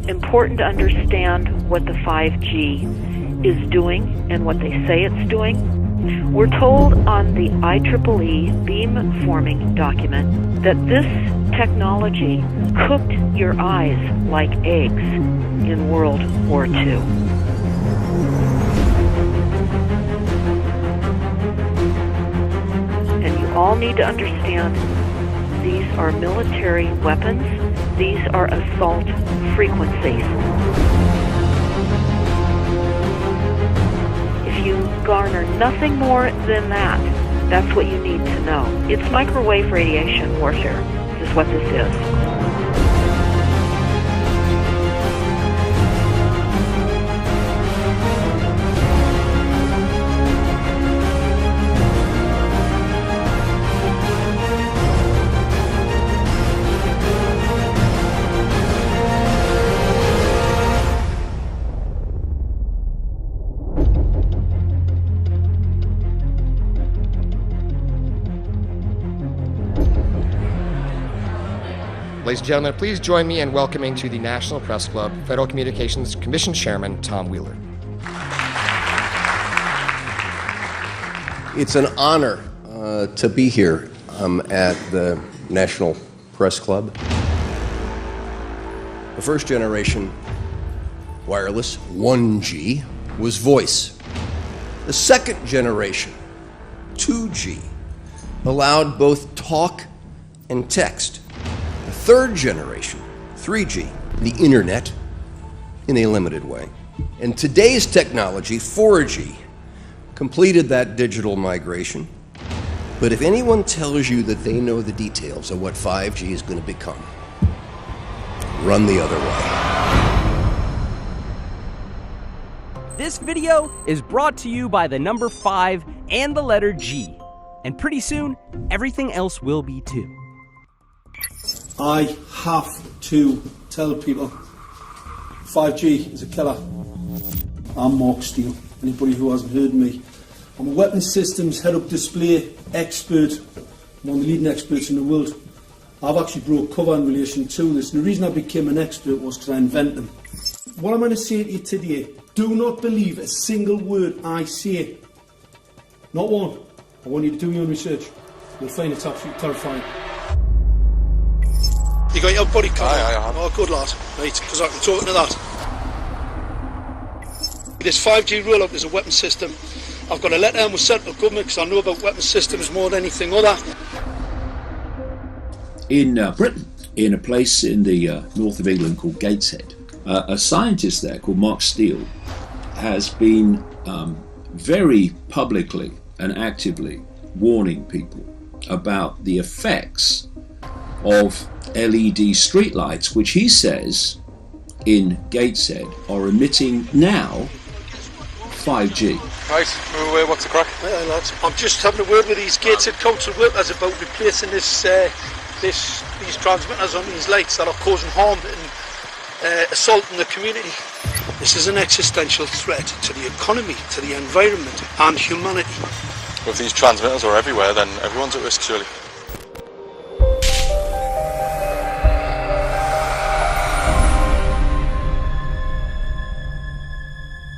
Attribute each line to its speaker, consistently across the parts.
Speaker 1: important to understand what the 5G is doing and what they say it's doing. We're told on the IEEE beamforming document that this technology cooked your eyes like eggs in World War II. And you all need to understand these are military weapons. These are assault frequencies. If you garner nothing more than that, that's what you need to know. It's microwave radiation warfare, is what this is.
Speaker 2: Ladies and gentlemen, please join me in welcoming to the National Press Club Federal Communications Commission Chairman Tom Wheeler.
Speaker 3: It's an honor to be here at the National Press Club. The first generation wireless, 1G, was voice. The second generation, 2G, allowed both talk and text. The third generation, 3G, the internet, in a limited way. And today's technology, 4G, completed that digital migration. But if anyone tells you that they know the details of what 5G is going to become, run the other way.
Speaker 4: This video is brought to you by the number 5 and the letter G. And pretty soon, everything else will be too.
Speaker 5: I have to tell people 5G is a killer. I'm Mark Steele. Anybody who hasn't heard me, I'm a weapons systems head-up display expert, one of the leading experts in the world. I've actually broke cover in relation to this, and the reason I became an expert was because I invented them. What I'm going to say to you today, do not believe a single word I say. Not one. I want you to do your own research. You'll find it's absolutely terrifying. You got your body card?
Speaker 6: Aye,
Speaker 5: oh, good lad. Right, because I'm talking to that. This 5G roll-up is a weapon system. I've got a letter in with central government because I know about weapon systems more than anything other.
Speaker 6: In Britain, in a place in the north of England called Gateshead, a scientist there called Mark Steele has been very publicly and actively warning people about the effects of LED streetlights, which he says in Gateshead are emitting now 5G.
Speaker 7: Right, what's the crack?
Speaker 5: Hey, lads. I'm just having a word with these Gateshead council workers about replacing these transmitters on these lights that are causing harm and assaulting the community. This is an existential threat to the economy, to the environment and humanity.
Speaker 7: If these transmitters are everywhere, then everyone's at risk, surely.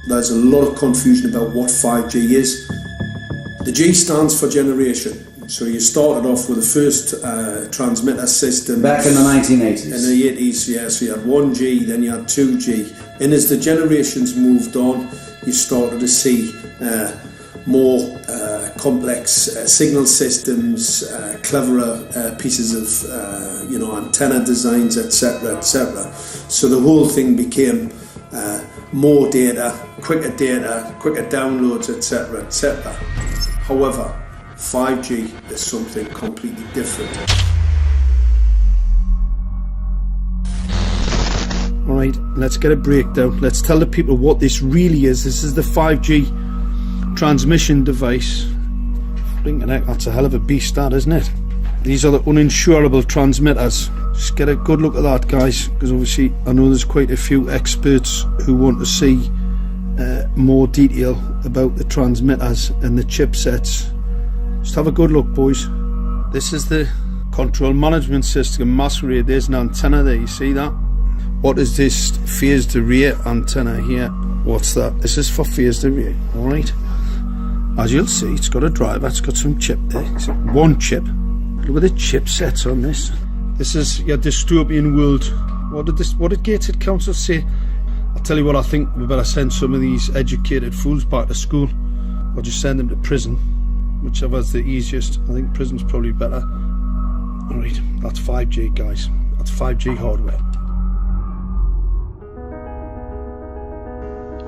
Speaker 5: There's a lot of confusion about what 5G is. The G stands for generation. So you started off with the first transmitter system.
Speaker 8: Back in the 1980s.
Speaker 5: In the 80s, yeah. So you had 1G, then you had 2G. And as the generations moved on, you started to see more complex signal systems, cleverer pieces of antenna designs, etc., etc. So the whole thing became more data, quicker downloads, etc., etc. However, 5G is something completely different. Alright, let's get a breakdown. Let's tell the people what this really is. This is the 5G transmission device. Blinking heck, that's a hell of a beast, that, isn't it? These are the uninsurable transmitters. Just get a good look at that, guys, because obviously I know there's quite a few experts who want to see more detail about the transmitters and the chipsets. Just have a good look, boys. This is the control management system masquerade. There's an antenna there, you see that? What is this phased array antenna here? What's that? This is for phased array, alright? As you'll see, it's got a driver, it's got some chip there. It's one chip. Look at the chipsets on this. This is your dystopian world. What did Gateshead Council say? I'll tell you what, I think we better send some of these educated fools back to school, or just send them to prison. Whichever's the easiest. I think prison's probably better. Alright, that's 5G, guys. That's 5G hardware.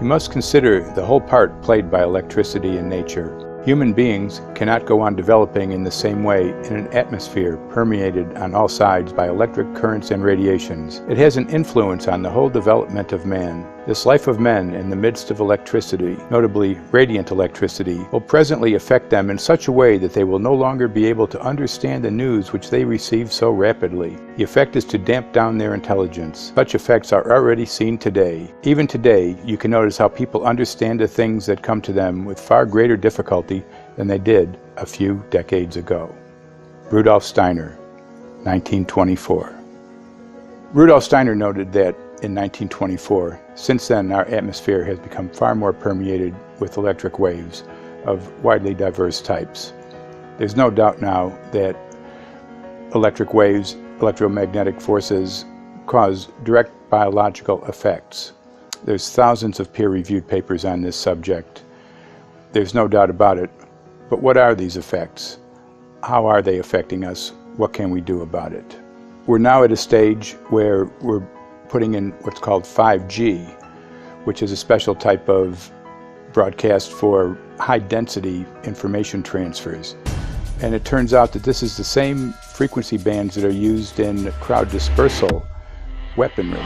Speaker 8: You must consider the whole part played by electricity in nature. Human beings cannot go on developing in the same way in an atmosphere permeated on all sides by electric currents and radiations. It has an influence on the whole development of man. This life of men in the midst of electricity, notably radiant electricity, will presently affect them in such a way that they will no longer be able to understand the news which they receive so rapidly. The effect is to damp down their intelligence. Such effects are already seen today. Even today, you can notice how people understand the things that come to them with far greater difficulty than they did a few decades ago. Rudolf Steiner, 1924. Rudolf Steiner noted that in 1924, since then our atmosphere has become far more permeated with electric waves of widely diverse types. There's no doubt now that electric waves, electromagnetic forces, cause direct biological effects. There's thousands of peer-reviewed papers on this subject. There's no doubt about it. But what are these effects? How are they affecting us? What can we do about it? We're now at a stage where we're putting in what's called 5G, which is a special type of broadcast for high-density information transfers. And it turns out that this is the same frequency bands that are used in crowd dispersal weaponry.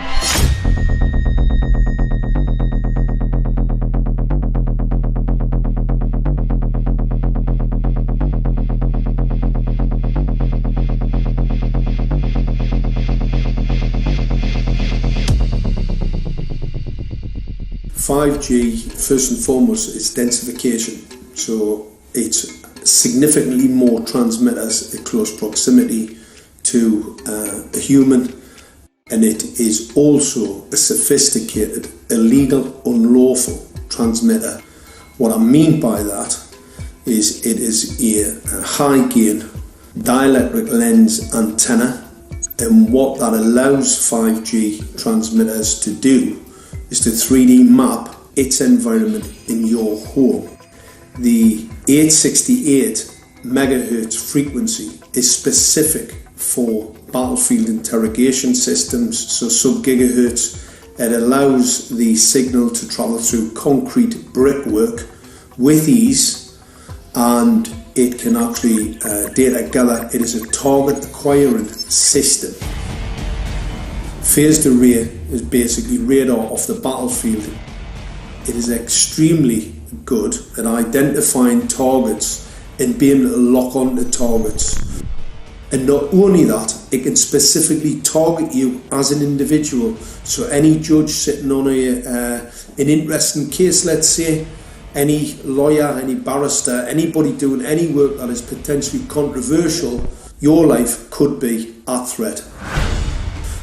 Speaker 5: 5G, first and foremost, is densification. So it's significantly more transmitters at close proximity to a human, and it is also a sophisticated, illegal, unlawful transmitter. What I mean by that is it is a high-gain dielectric lens antenna, and what that allows 5G transmitters to do is to 3D map its environment in your home. The 868 megahertz frequency is specific for battlefield interrogation systems, so sub-gigahertz. It allows the signal to travel through concrete brickwork with ease, and it can actually data gather. It is a target acquiring system. Phased array is basically radar off the battlefield. It is extremely good at identifying targets and being able to lock onto targets. And not only that, it can specifically target you as an individual. So any judge sitting on an interesting case, let's say, any lawyer, any barrister, anybody doing any work that is potentially controversial, your life could be at threat.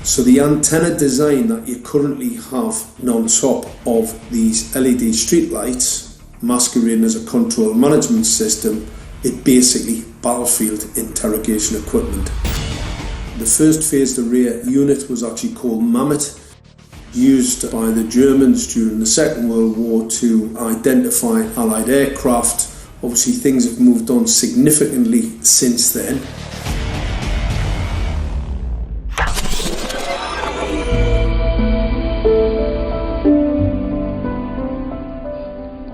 Speaker 5: So the antenna design that you currently have on top of these LED streetlights, masquerading as a control management system, is basically battlefield interrogation equipment. The first phased array unit was actually called Mammoth, used by the Germans during the Second World War to identify Allied aircraft. Obviously things have moved on significantly since then.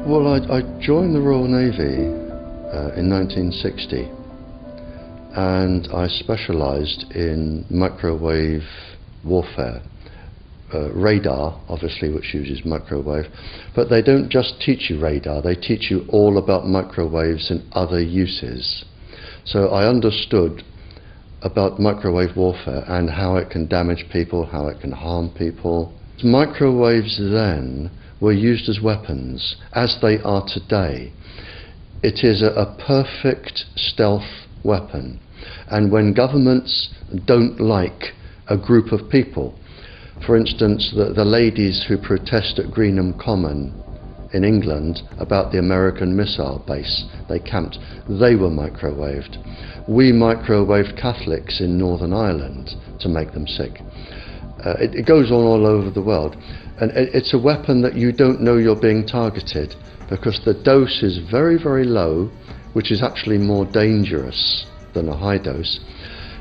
Speaker 9: Well, I joined the Royal Navy in 1960, and I specialised in microwave warfare. Radar, obviously, which uses microwave, but they don't just teach you radar, they teach you all about microwaves and other uses. So I understood about microwave warfare and how it can damage people, how it can harm people. Microwaves then were used as weapons, as they are today. It is a perfect stealth weapon, and when governments don't like a group of people, For instance, the ladies who protest at Greenham Common in England about the American missile base they camped, they were microwaved. We microwaved Catholics in Northern Ireland to make them sick. It goes on all over the world, and it's a weapon that you don't know you're being targeted, because the dose is very, very low, which is actually more dangerous than a high dose.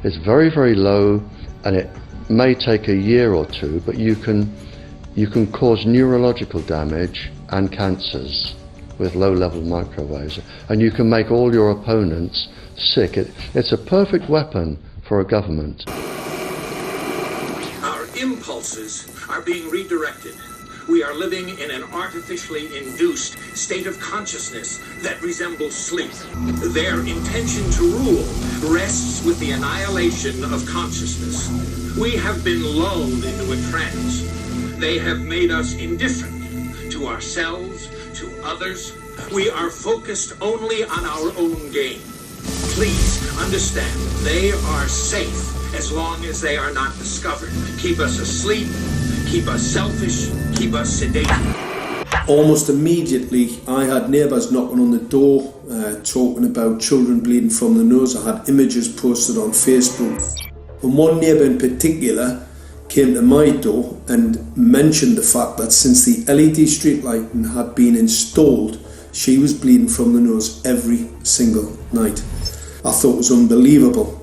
Speaker 9: It's very, very low, and it may take a year or two, but you can cause neurological damage and cancers with low-level microwaves, and you can make all your opponents sick. It's a perfect weapon for a government.
Speaker 10: Our impulses are being redirected. We are living in an artificially induced state of consciousness that resembles sleep. Their intention to rule rests with the annihilation of consciousness. We have been lulled into a trance. They have made us indifferent to ourselves, to others. We are focused only on our own gain. Please understand, they are safe as long as they are not discovered. Keep us asleep, keep us selfish, keep us sedated.
Speaker 5: Almost immediately, I had neighbours knocking on the door, talking about children bleeding from the nose. I had images posted on Facebook. And one neighbour in particular came to my door and mentioned the fact that since the LED street lighting had been installed, she was bleeding from the nose every single night. I thought it was unbelievable.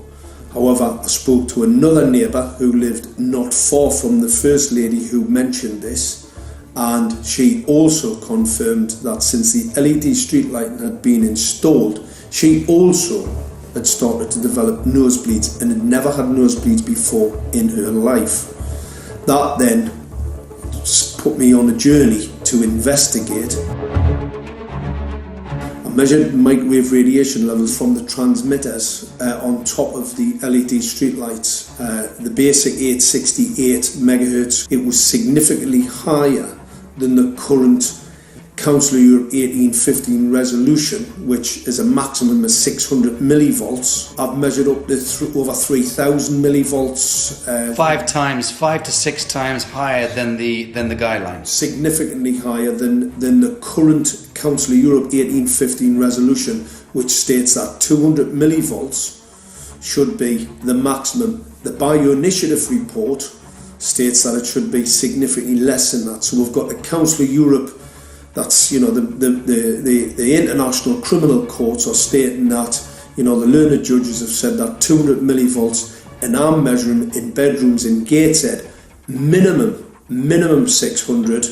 Speaker 5: However, I spoke to another neighbour who lived not far from the first lady who mentioned this, and she also confirmed that since the LED street lighting had been installed, she also had started to develop nosebleeds and had never had nosebleeds before in her life. That then put me on a journey to investigate. I measured microwave radiation levels from the transmitters on top of the LED streetlights. The basic 868 megahertz, it was significantly higher than the current Council of Europe 1815 resolution, which is a maximum of 600 millivolts. I've measured up to over 3,000 millivolts.
Speaker 11: 5 to 6 times higher than the guidelines.
Speaker 5: Significantly higher than the current Council of Europe 1815 resolution, which states that 200 millivolts should be the maximum. The Bioinitiative report states that it should be significantly less than that. So we've got the Council of Europe, that's, you know, the international criminal courts are stating that, you know, the learned judges have said that 200 millivolts, and I'm measuring in bedrooms in Gateshead, minimum 600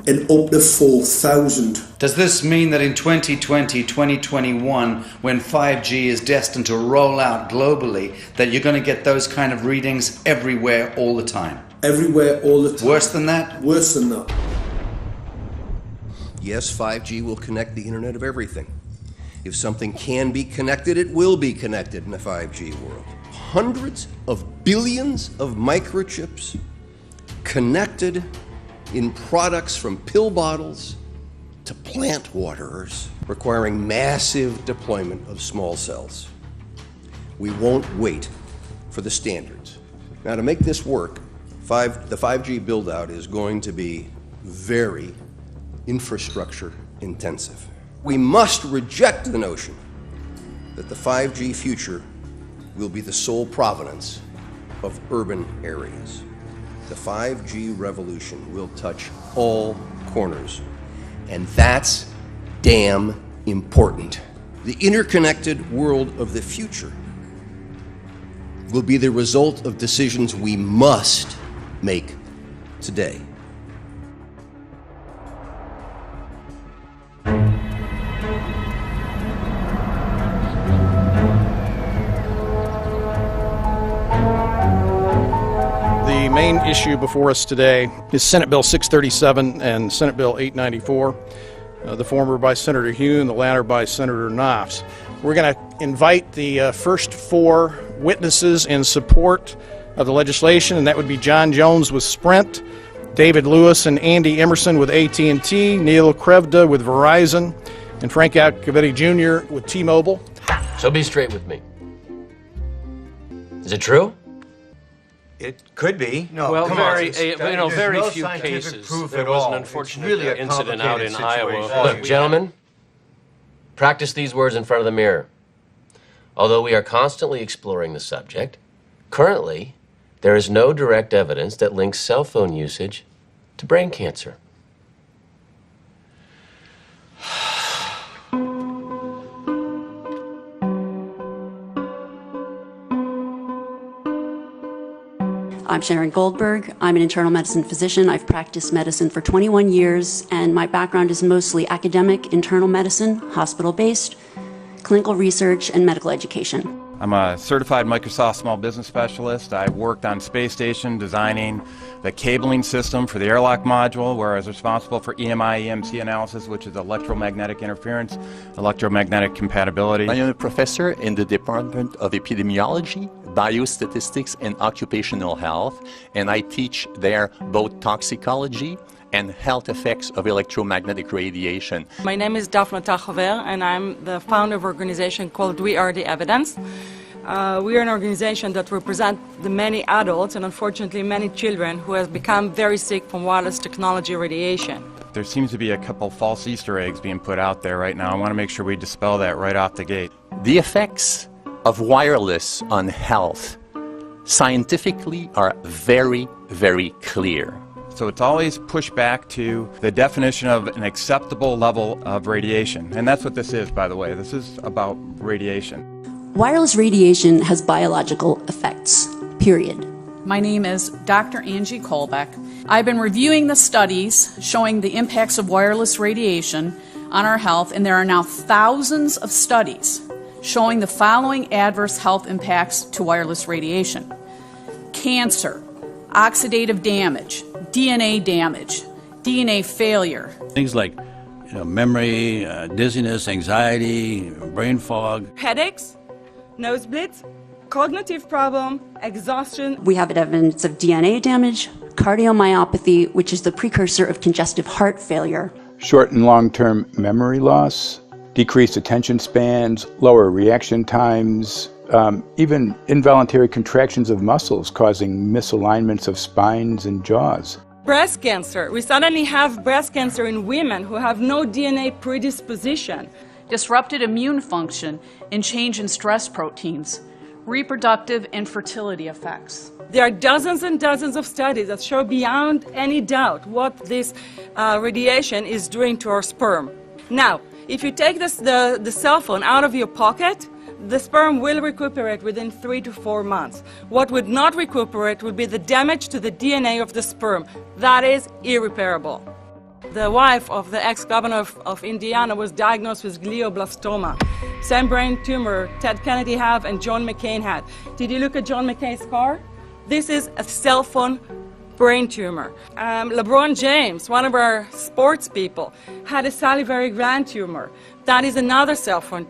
Speaker 5: and up to 4,000.
Speaker 11: Does this mean that in 2020, 2021, when 5G is destined to roll out globally, that you're going to get those kind of readings everywhere all the time?
Speaker 5: Everywhere all the time.
Speaker 11: Worse than that?
Speaker 5: Worse than that.
Speaker 3: Yes, 5G will connect the Internet of everything. If something can be connected, it will be connected in a 5G world. Hundreds of billions of microchips connected in products from pill bottles to plant waterers, requiring massive deployment of small cells. We won't wait for the standards. Now, to make this work, the 5G build-out is going to be very infrastructure intensive. We must reject the notion that the 5G future will be the sole provenance of urban areas. The 5G revolution will touch all corners, and that's damn important. The interconnected world of the future will be the result of decisions we must make today.
Speaker 12: The main issue before us today is Senate Bill 637 and Senate Bill 894, the former by Senator Hune, the latter by Senator Knopf. We're going to invite the first four witnesses in support of the legislation, and that would be John Jones with Sprint, David Lewis and Andy Emerson with AT&T, Neil Krevda with Verizon, and Frank Iacovetti Jr. with T-Mobile.
Speaker 13: So be straight with me. Is it true? It could be.
Speaker 14: No, well, very few cases. There was an unfortunate incident out in Iowa.
Speaker 15: Look, gentlemen, practice these words in front of the mirror. Although we are constantly exploring the subject, currently, there is no direct evidence that links cell phone usage to brain cancer.
Speaker 16: I'm Sharon Goldberg. I'm an internal medicine physician. I've practiced medicine for 21 years, and my background is mostly academic, internal medicine, hospital-based, clinical research, and medical education.
Speaker 17: I'm a certified Microsoft small business specialist. I worked on space station designing the cabling system for the airlock module, where I was responsible for EMI, EMC analysis, which is electromagnetic interference, electromagnetic compatibility.
Speaker 18: I am a professor in the Department of Epidemiology, Biostatistics, and Occupational Health, and I teach there both toxicology and health effects of electromagnetic radiation.
Speaker 19: My name is Daphne Tachover, and I'm the founder of an organization called We Are the Evidence. We are an organization that represents the many adults and unfortunately many children who have become very sick from wireless technology radiation.
Speaker 17: There seems to be a couple false Easter eggs being put out there right now. I want to make sure we dispel that right off the gate.
Speaker 18: The effects of wireless on health scientifically are very, very clear.
Speaker 17: So it's always pushed back to the definition of an acceptable level of radiation. And that's what this is, by the way. This is about radiation.
Speaker 16: Wireless radiation has biological effects, period.
Speaker 20: My name is Dr. Angie Kolbeck. I've been reviewing the studies showing the impacts of wireless radiation on our health, and there are now thousands of studies showing the following adverse health impacts to wireless radiation: cancer, oxidative damage, DNA damage, DNA failure.
Speaker 21: Things like memory, dizziness, anxiety, brain fog.
Speaker 19: Headaches, nosebleeds, cognitive problem, exhaustion.
Speaker 16: We have evidence of DNA damage, cardiomyopathy, which is the precursor of congestive heart failure.
Speaker 8: Short and long-term memory loss, decreased attention spans, lower reaction times, even involuntary contractions of muscles causing misalignments of spines and jaws.
Speaker 19: Breast cancer. We suddenly have breast cancer in women who have no DNA predisposition.
Speaker 20: Disrupted immune function and change in stress proteins. Reproductive and fertility effects.
Speaker 19: There are dozens and dozens of studies that show beyond any doubt what this radiation is doing to our sperm. Now, if you take the cell phone out of your pocket, the sperm will recuperate within 3 to 4 months. What would not recuperate would be the damage to the DNA of the sperm. That is irreparable. The wife of the ex-governor of Indiana was diagnosed with glioblastoma. Same brain tumor Ted Kennedy had and John McCain had. Did you look at John McCain's car? This is a cell phone brain tumor. LeBron James, one of our sports people, had a salivary gland tumor. That is another cell phone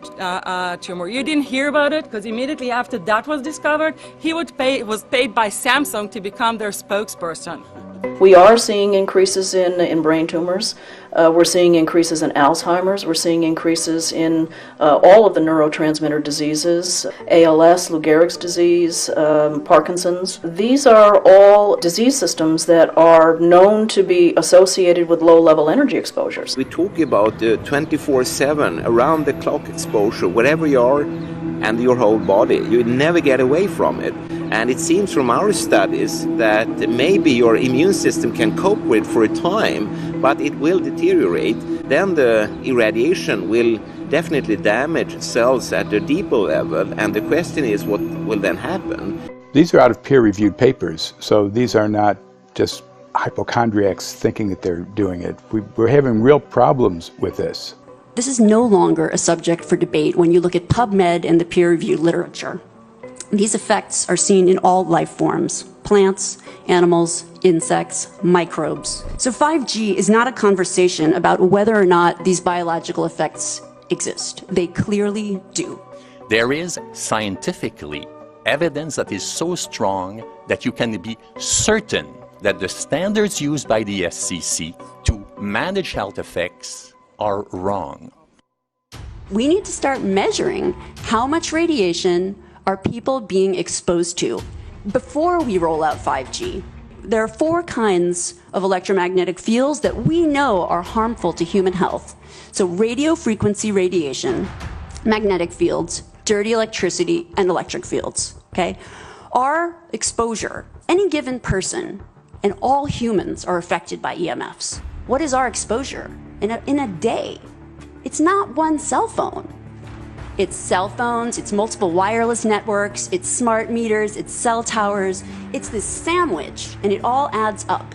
Speaker 19: tumor. You didn't hear about it because immediately after that was discovered, he was paid by Samsung to become their spokesperson.
Speaker 22: We are seeing increases in brain tumors. We're seeing increases in Alzheimer's. We're seeing increases in all of the neurotransmitter diseases, ALS, Lou Gehrig's disease, Parkinson's. These are all disease systems that are known to be associated with low-level energy exposures.
Speaker 23: We talk about 24/7, around-the-clock exposure, wherever you are and your whole body. You never get away from it. And it seems from our studies that maybe your immune system can cope with for a time, but it will deteriorate. Then the irradiation will definitely damage cells at a deeper level, and the question is what will then happen?
Speaker 8: These are out of peer-reviewed papers, so these are not just hypochondriacs thinking that they're doing it. We're having real problems with this.
Speaker 16: This is no longer a subject for debate when you look at PubMed and the peer-reviewed literature. These effects are seen in all life forms: plants, animals, insects, microbes. So 5G is not a conversation about whether or not these biological effects exist. They clearly do.
Speaker 18: There is scientifically evidence that is so strong that you can be certain that the standards used by the SCC to manage health effects are wrong.
Speaker 16: We need to start measuring how much radiation are people being exposed to. before we roll out 5G, there are 4 kinds of electromagnetic fields that we know are harmful to human health. So radio frequency radiation, magnetic fields, dirty electricity, and electric fields, okay? Our exposure, any given person, and all humans are affected by EMFs. What is our exposure in a day? It's not one cell phone. It's cell phones, it's multiple wireless networks, it's smart meters, it's cell towers. It's this sandwich, and it all adds up.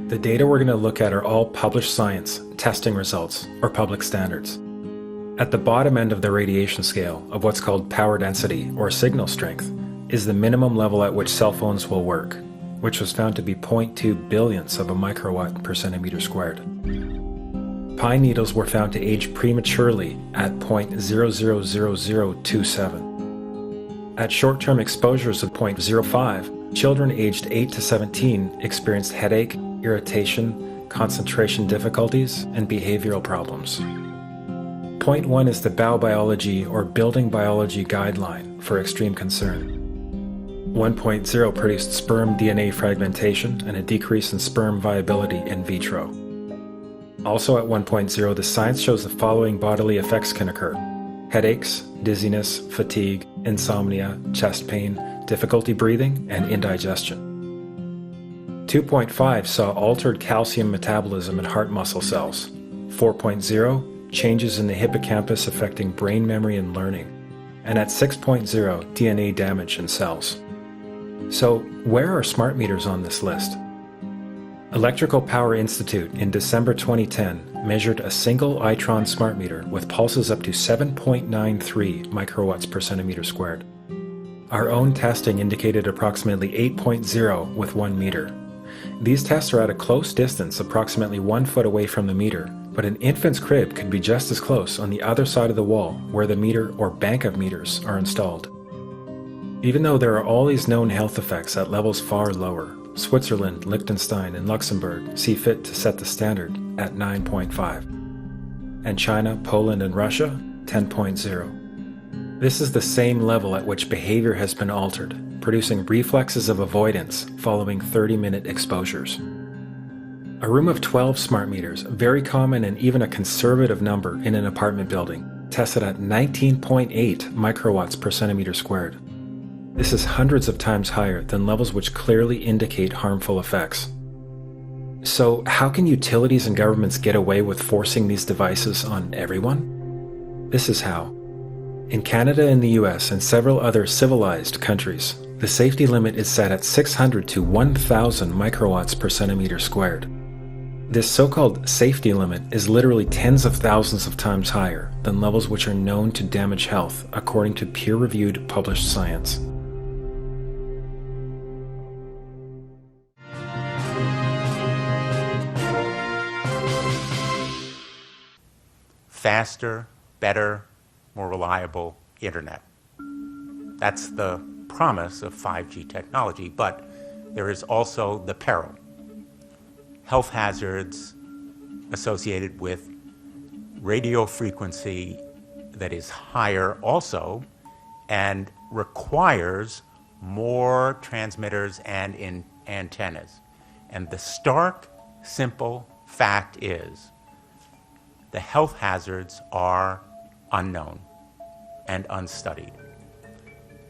Speaker 1: The data we're going to look at are all published science, testing results, or public standards. At the bottom end of the radiation scale of what's called power density, or signal strength, is the minimum level at which cell phones will work, which was found to be 0.2 billionths of a microwatt per centimeter squared. Pine needles were found to age prematurely at 0.000027. At short-term exposures of 0.05, children aged 8 to 17 experienced headache, irritation, concentration difficulties, and behavioral problems. 0.1 is the biobiology or building biology guideline for extreme concern. 1.0 produced sperm DNA fragmentation and a decrease in sperm viability in vitro. Also at 1.0, the science shows the following bodily effects can occur: headaches, dizziness, fatigue, insomnia, chest pain, difficulty breathing, and indigestion. 2.5 saw altered calcium metabolism in heart muscle cells. 4.0, changes in the hippocampus affecting brain memory and learning. And at 6.0, DNA damage in cells. So, where are smart meters on this list? Electrical Power Institute in December 2010 measured a single Itron smart meter with pulses up to 7.93 microwatts per centimeter squared. Our own testing indicated approximately 8.0 with 1 meter. These tests are at a close distance, approximately 1 foot away from the meter, but an infant's crib could be just as close on the other side of the wall where the meter or bank of meters are installed. Even though there are all these known health effects at levels far lower, Switzerland, Liechtenstein, and Luxembourg see fit to set the standard at 9.5. And China, Poland, and Russia, 10.0. This is the same level at which behavior has been altered, producing reflexes of avoidance following 30-minute exposures. A room of 12 smart meters, very common and even a conservative number in an apartment building, tested at 19.8 microwatts per centimeter squared. This is hundreds of times higher than levels which clearly indicate harmful effects. So, how can utilities and governments get away with forcing these devices on everyone? This is how. In Canada and the US and several other civilized countries, the safety limit is set at 600 to 1,000 microwatts per centimeter squared. This so-called safety limit is literally tens of thousands of times higher than levels which are known to damage health, according to peer-reviewed published science.
Speaker 2: Faster, better, more reliable internet. That's the promise of 5G technology, but there is also the peril. Health hazards associated with radio frequency that is higher also and requires more transmitters and antennas. And the stark, simple fact is the health hazards are unknown and unstudied.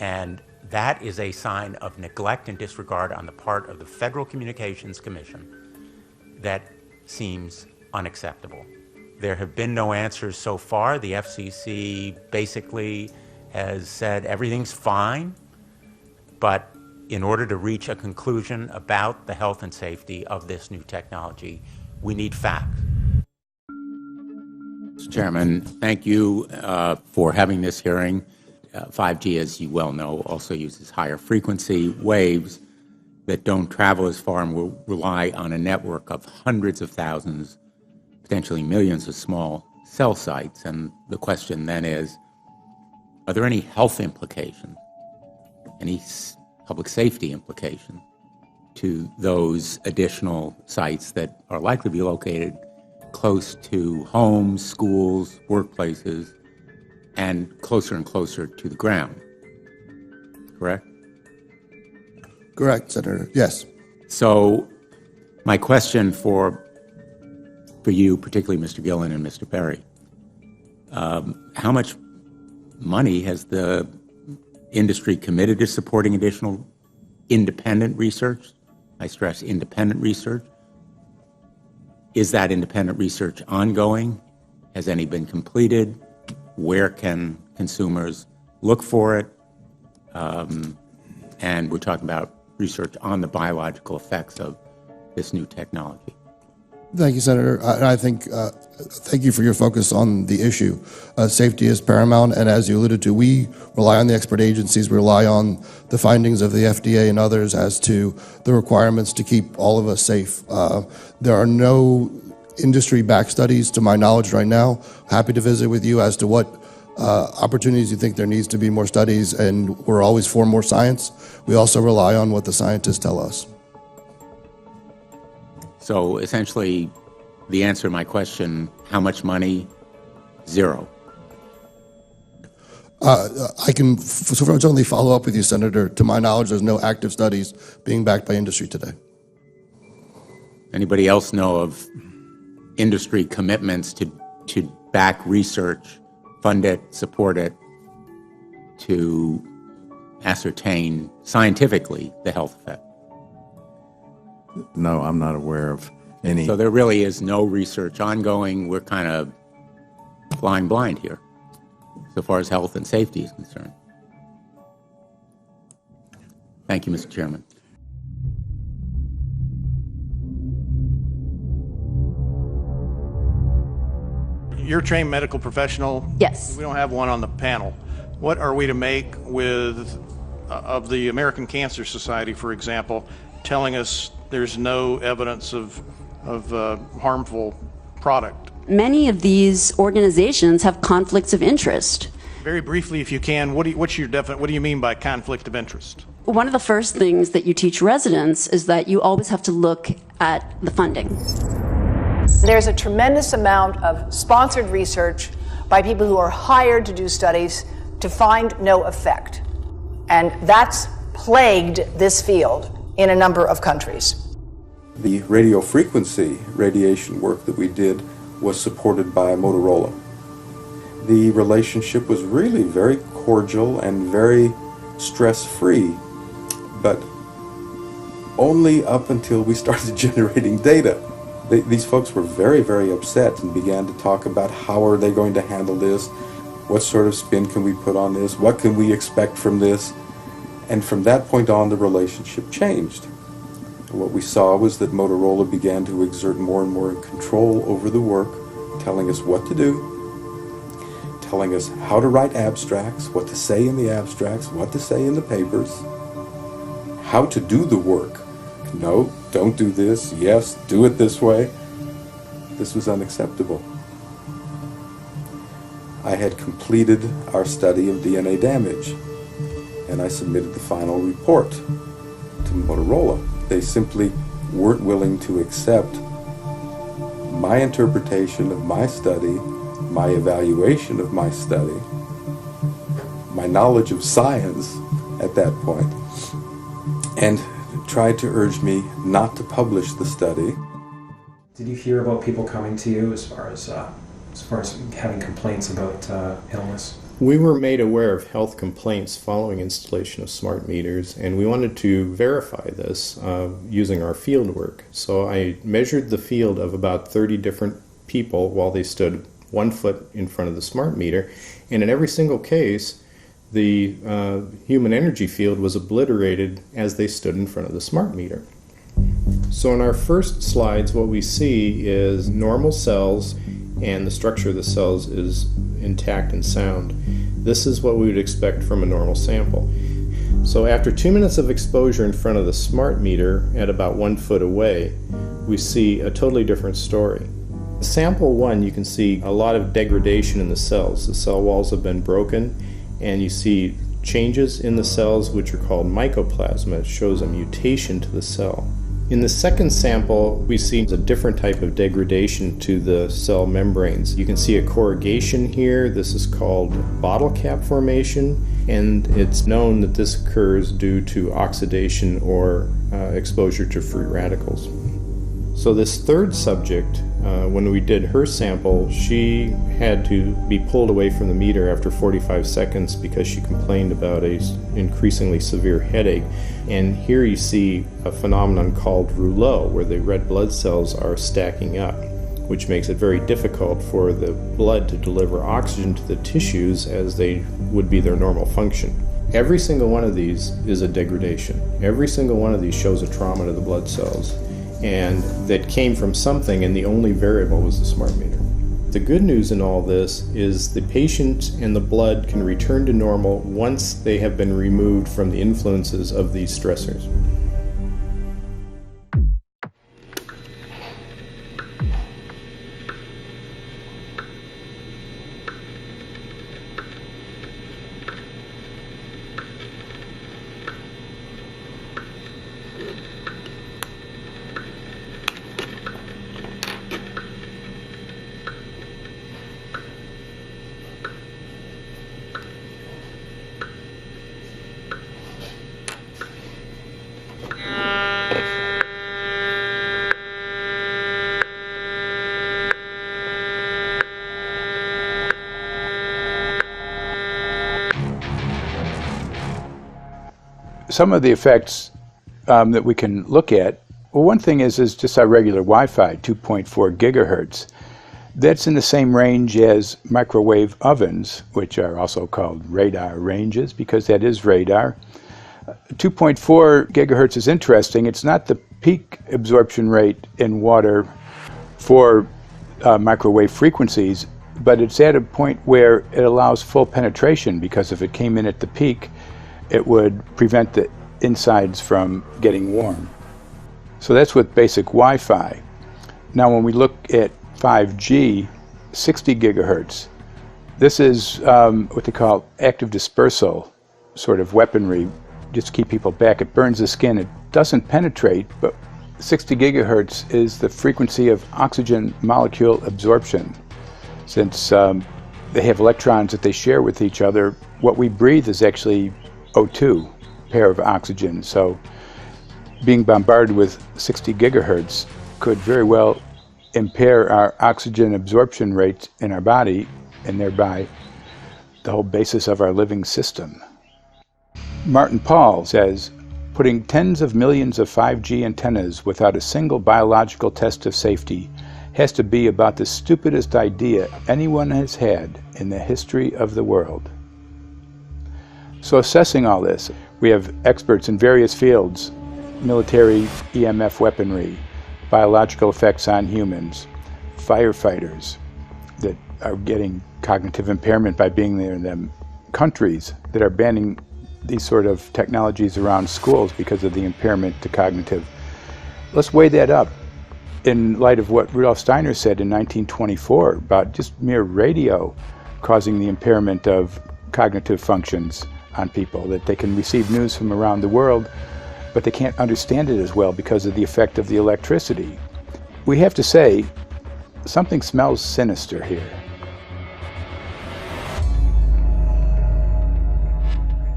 Speaker 2: And that is a sign of neglect and disregard on the part of the Federal Communications Commission that seems unacceptable. There have been no answers so far. The FCC basically has said everything's fine, but in order to reach a conclusion about the health and safety of this new technology, we need facts.
Speaker 13: Mr. Chairman, thank you for having this hearing. 5G, as you well know, also uses higher frequency waves that don't travel as far and will rely on a network of hundreds of thousands, potentially millions of small cell sites. And the question then is, are there any health implications, any public safety implications to those additional sites that are likely to be located close to homes, schools, workplaces, and closer to the ground, correct?
Speaker 4: Correct, Senator. Yes.
Speaker 13: So my question for you, particularly Mr. Gillen and Mr. Perry, how much money has the industry committed to supporting additional independent research? I stress independent research. Is that independent research ongoing? Has any been completed? Where can consumers look for it? And we're talking about research on the biological effects of this new technology.
Speaker 4: Thank you, Senator. I think, thank you for your focus on the issue. Safety is paramount, and as you alluded to, we rely on the expert agencies, we rely on the findings of the FDA and others as to the requirements to keep all of us safe. There are no industry-backed studies, to my knowledge right now. Happy to visit with you as to what opportunities you think there needs to be more studies, and we're always for more science. We also rely on what the scientists tell us.
Speaker 13: So essentially, the answer to my question, how much money? Zero.
Speaker 4: I can certainly follow up with you, Senator. To my knowledge, there's no active studies being backed by industry today.
Speaker 13: Anybody else know of industry commitments to back research, fund it, support it, to ascertain scientifically the health effect?
Speaker 6: No, I'm not aware of any.
Speaker 13: So there really is no research ongoing. We're kind of flying blind here, so far as health and safety is concerned. Thank you, Mr. Chairman.
Speaker 12: You're a trained medical professional.
Speaker 16: Yes.
Speaker 12: We don't have one on the panel. What are we to make with of the American Cancer Society, for example, telling us there's no evidence of harmful product?
Speaker 16: Many of these organizations have conflicts of interest.
Speaker 12: Very briefly, if you can, what do you mean by conflict of interest?
Speaker 16: One of the first things that you teach residents is that you always have to look at the funding.
Speaker 7: There's a tremendous amount of sponsored research by people who are hired to do studies to find no effect. And that's plagued this field in a number of countries.
Speaker 24: The radio frequency radiation work that we did was supported by Motorola. The relationship was really very cordial and very stress-free, but only up until we started generating data. These folks were very, very upset and began to talk about how are they going to handle this, what sort of spin can we put on this, what can we expect from this, and from that point on the relationship changed. What we saw was that Motorola began to exert more and more control over the work, telling us what to do, telling us how to write abstracts, what to say in the abstracts, what to say in the papers, how to do the work. No, don't do this. Yes, do it this way. This was unacceptable. I had completed our study of DNA damage, and I submitted the final report to Motorola. They simply weren't willing to accept my interpretation of my study, my evaluation of my study, my knowledge of science at that point, and tried to urge me not to publish the study.
Speaker 1: Did you hear about people coming to you as far as having complaints about illness?
Speaker 25: We were made aware of health complaints following installation of smart meters, and we wanted to verify this using our field work. So I measured the field of about 30 different people while they stood 1 foot in front of the smart meter, and in every single case, the human energy field was obliterated as they stood in front of the smart meter. So in our first slides, what we see is normal cells, and the structure of the cells is intact and sound. This is what we would expect from a normal sample. So after 2 minutes of exposure in front of the smart meter at about 1 foot away, we see a totally different story. Sample 1, you can see a lot of degradation in the cells. The cell walls have been broken, and you see changes in the cells which are called mycoplasma. It shows a mutation to the cell. In the second sample, we see a different type of degradation to the cell membranes. You can see a corrugation here. This is called bottle cap formation, and it's known that this occurs due to oxidation or exposure to free radicals. So this third subject, when we did her sample, she had to be pulled away from the meter after 45 seconds because she complained about an increasingly severe headache. And here you see a phenomenon called rouleau, where the red blood cells are stacking up, which makes it very difficult for the blood to deliver oxygen to the tissues as they would be their normal function. Every single one of these is a degradation. Every single one of these shows a trauma to the blood cells, and that came from something, and the only variable was the smart meter. The good news in all this is the patient and the blood can return to normal once they have been removed from the influences of these stressors.
Speaker 8: Some of the effects that we can look at, well, one thing is just our regular Wi-Fi, 2.4 gigahertz. That's in the same range as microwave ovens, which are also called radar ranges, because that is radar. 2.4 gigahertz is interesting. It's not the peak absorption rate in water for microwave frequencies, but it's at a point where it allows full penetration, because if it came in at the peak, it would prevent the insides from getting warm. So that's with basic Wi-Fi. Now when we look at 5G, 60 gigahertz, this is what they call active dispersal sort of weaponry, just to keep people back. It burns the skin. It doesn't penetrate, but 60 gigahertz is the frequency of oxygen molecule absorption. Since they have electrons that they share with each other, what we breathe is actually O2, pair of oxygen. So being bombarded with 60 gigahertz could very well impair our oxygen absorption rate in our body, and thereby the whole basis of our living system. Martin Pall says, putting tens of millions of 5G antennas without a single biological test of safety has to be about the stupidest idea anyone has had in the history of the world. So assessing all this, we have experts in various fields: military EMF weaponry, biological effects on humans, firefighters that are getting cognitive impairment by being there in them, countries that are banning these sort of technologies around schools because of the impairment to cognitive. Let's weigh that up in light of what Rudolf Steiner said in 1924 about just mere radio causing the impairment of cognitive functions on people, that they can receive news from around the world, but they can't understand it as well because of the effect of the electricity. We have to say, something smells sinister here.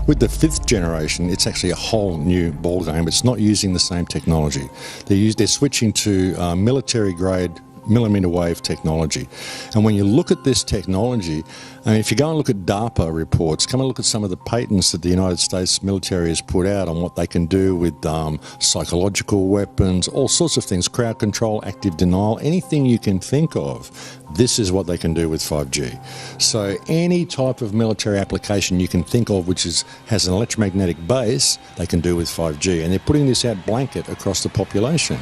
Speaker 3: With the 5th generation, it's actually a whole new ballgame. It's not using the same technology. They're switching to military-grade millimeter wave technology. And when you look at this technology, I mean, if you go and look at DARPA reports, come and look at some of the patents that the United States military has put out on what they can do with psychological weapons, all sorts of things, crowd control, active denial, anything you can think of, this is what they can do with 5G. So any type of military application you can think of which has an electromagnetic base, they can do with 5G. And they're putting this out blanket across the population.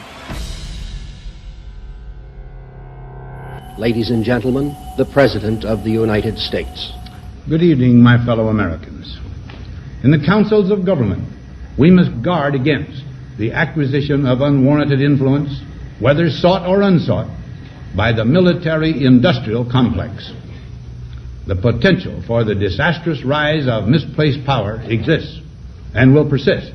Speaker 5: Ladies and gentlemen, the President of the United States.
Speaker 9: Good evening, my fellow Americans. In the councils of government, we must guard against the acquisition of unwarranted influence, whether sought or unsought, by the military-industrial complex. The potential for the disastrous rise of misplaced power exists and will persist.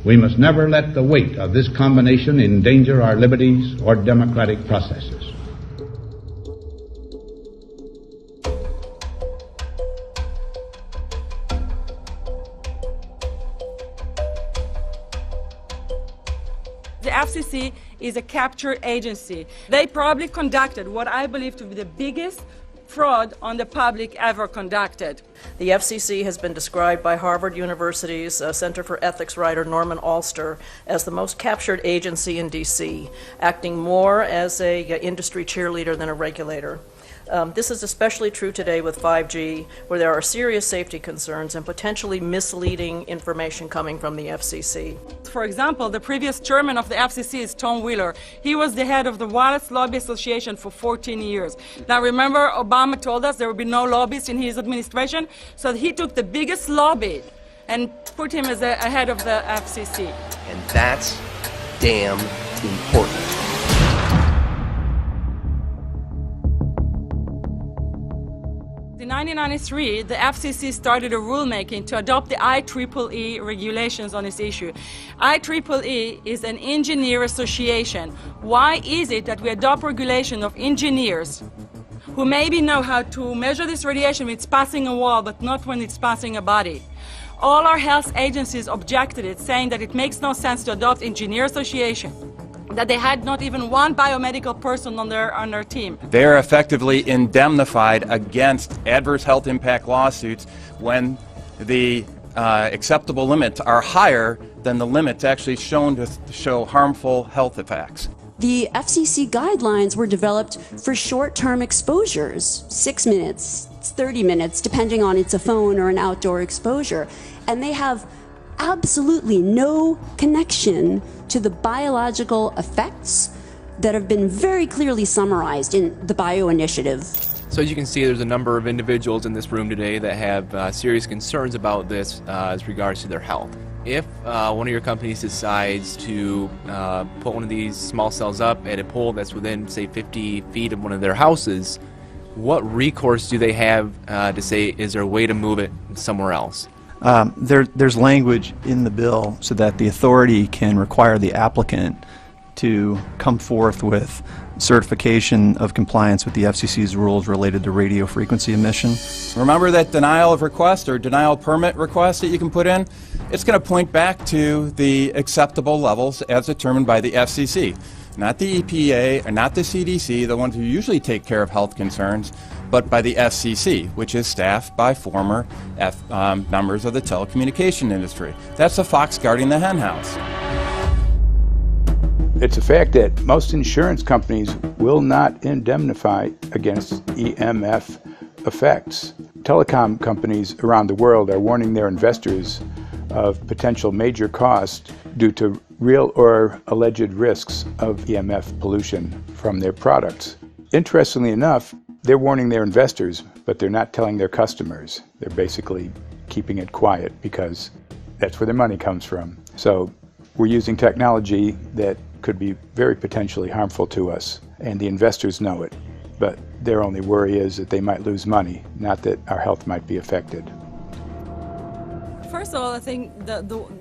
Speaker 9: We must never let the weight of this combination endanger our liberties or democratic processes.
Speaker 19: The FCC is a capture agency. They probably conducted what I believe to be the biggest fraud on the public ever conducted.
Speaker 22: The FCC has been described by Harvard University's Center for Ethics writer Norman Alster as the most captured agency in D.C., acting more as an industry cheerleader than a regulator. This is especially true today with 5G, where there are serious safety concerns and potentially misleading information coming from the FCC.
Speaker 19: For example, the previous chairman of the FCC is Tom Wheeler. He was the head of the Wireless Lobby Association for 14 years. Now remember, Obama told us there would be no lobbyists in his administration, so he took the biggest lobby and put him as a head of the FCC.
Speaker 10: And that's damn important.
Speaker 19: In 1993, the FCC started a rulemaking to adopt the IEEE regulations on this issue. IEEE is an engineer association. Why is it that we adopt regulation of engineers who maybe know how to measure this radiation when it's passing a wall, but not when it's passing a body? All our health agencies objected it, saying that it makes no sense to adopt engineer association, that they had not even one biomedical person on their team.
Speaker 11: They are effectively indemnified against adverse health impact lawsuits when the acceptable limits are higher than the limits actually shown to show harmful health effects.
Speaker 16: The FCC guidelines were developed for short-term exposures, 6 minutes, 30 minutes, depending on it's a phone or an outdoor exposure. And they have absolutely no connection to the biological effects that have been very clearly summarized in the Bio Initiative.
Speaker 14: So as you can see, there's a number of individuals in this room today that have serious concerns about this as regards to their health. If one of your companies decides to put one of these small cells up at a pole that's within, say, 50 feet of one of their houses, what recourse do they have to say, is there a way to move it somewhere else?
Speaker 6: There's language in the bill so that the authority can require the applicant to come forth with certification of compliance with the FCC's rules related to radio frequency emission.
Speaker 11: Remember that denial of request or denial permit request that you can put in? It's going to point back to the acceptable levels as determined by the FCC. Not the EPA or not the CDC, the ones who usually take care of health concerns, but by the FCC, which is staffed by former members of the telecommunication industry. That's the fox guarding the hen house.
Speaker 8: It's a fact that most insurance companies will not indemnify against EMF effects. Telecom companies around the world are warning their investors of potential major costs due to real or alleged risks of EMF pollution from their products. Interestingly enough, they're warning their investors, but they're not telling their customers. They're basically keeping it quiet because that's where their money comes from. So we're using technology that could be very potentially harmful to us, and the investors know it. But their only worry is that they might lose money, not that our health might be affected.
Speaker 19: First of all, I think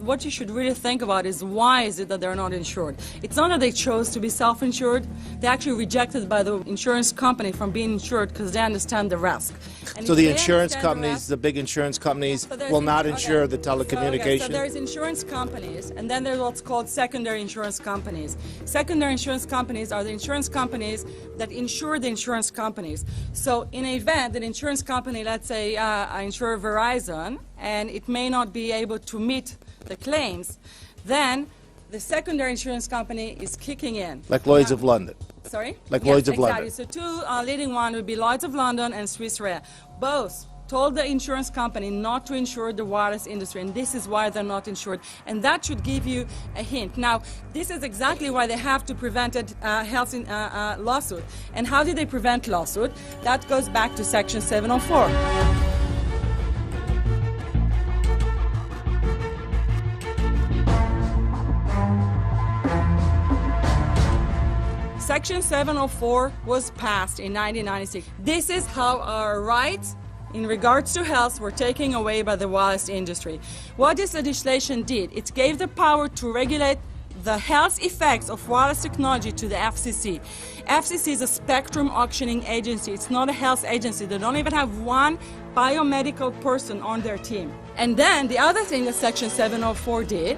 Speaker 19: what you should really think about is why is it that they're not insured? It's not that they chose to be self-insured. They're actually rejected by the insurance company from being insured because they understand the risk. And
Speaker 15: so the insurance companies, the big insurance companies, will not insure the telecommunications?
Speaker 19: So there's insurance companies, and then there's what's called secondary insurance companies. Secondary insurance companies are the insurance companies that insure the insurance companies. So in an event, an insurance company, let's say I insure Verizon, and it may not be able to meet the claims, then the secondary insurance company is kicking in.
Speaker 15: Like Lloyd's of London.
Speaker 19: Sorry?
Speaker 15: Like
Speaker 19: yes,
Speaker 15: Lloyd's of
Speaker 19: exactly.
Speaker 15: London.
Speaker 19: So two leading ones would be Lloyd's of London and Swiss Re. Both told the insurance company not to insure the wireless industry, and this is why they're not insured. And that should give you a hint. Now, this is exactly why they have to prevent a health lawsuit. And how do they prevent lawsuit? That goes back to Section 704. Section 704 was passed in 1996. This is how our rights in regards to health were taken away by the wireless industry. What this legislation did, it gave the power to regulate the health effects of wireless technology to the FCC. FCC is a spectrum auctioning agency. It's not a health agency. They don't even have one biomedical person on their team. And then the other thing that Section 704 did,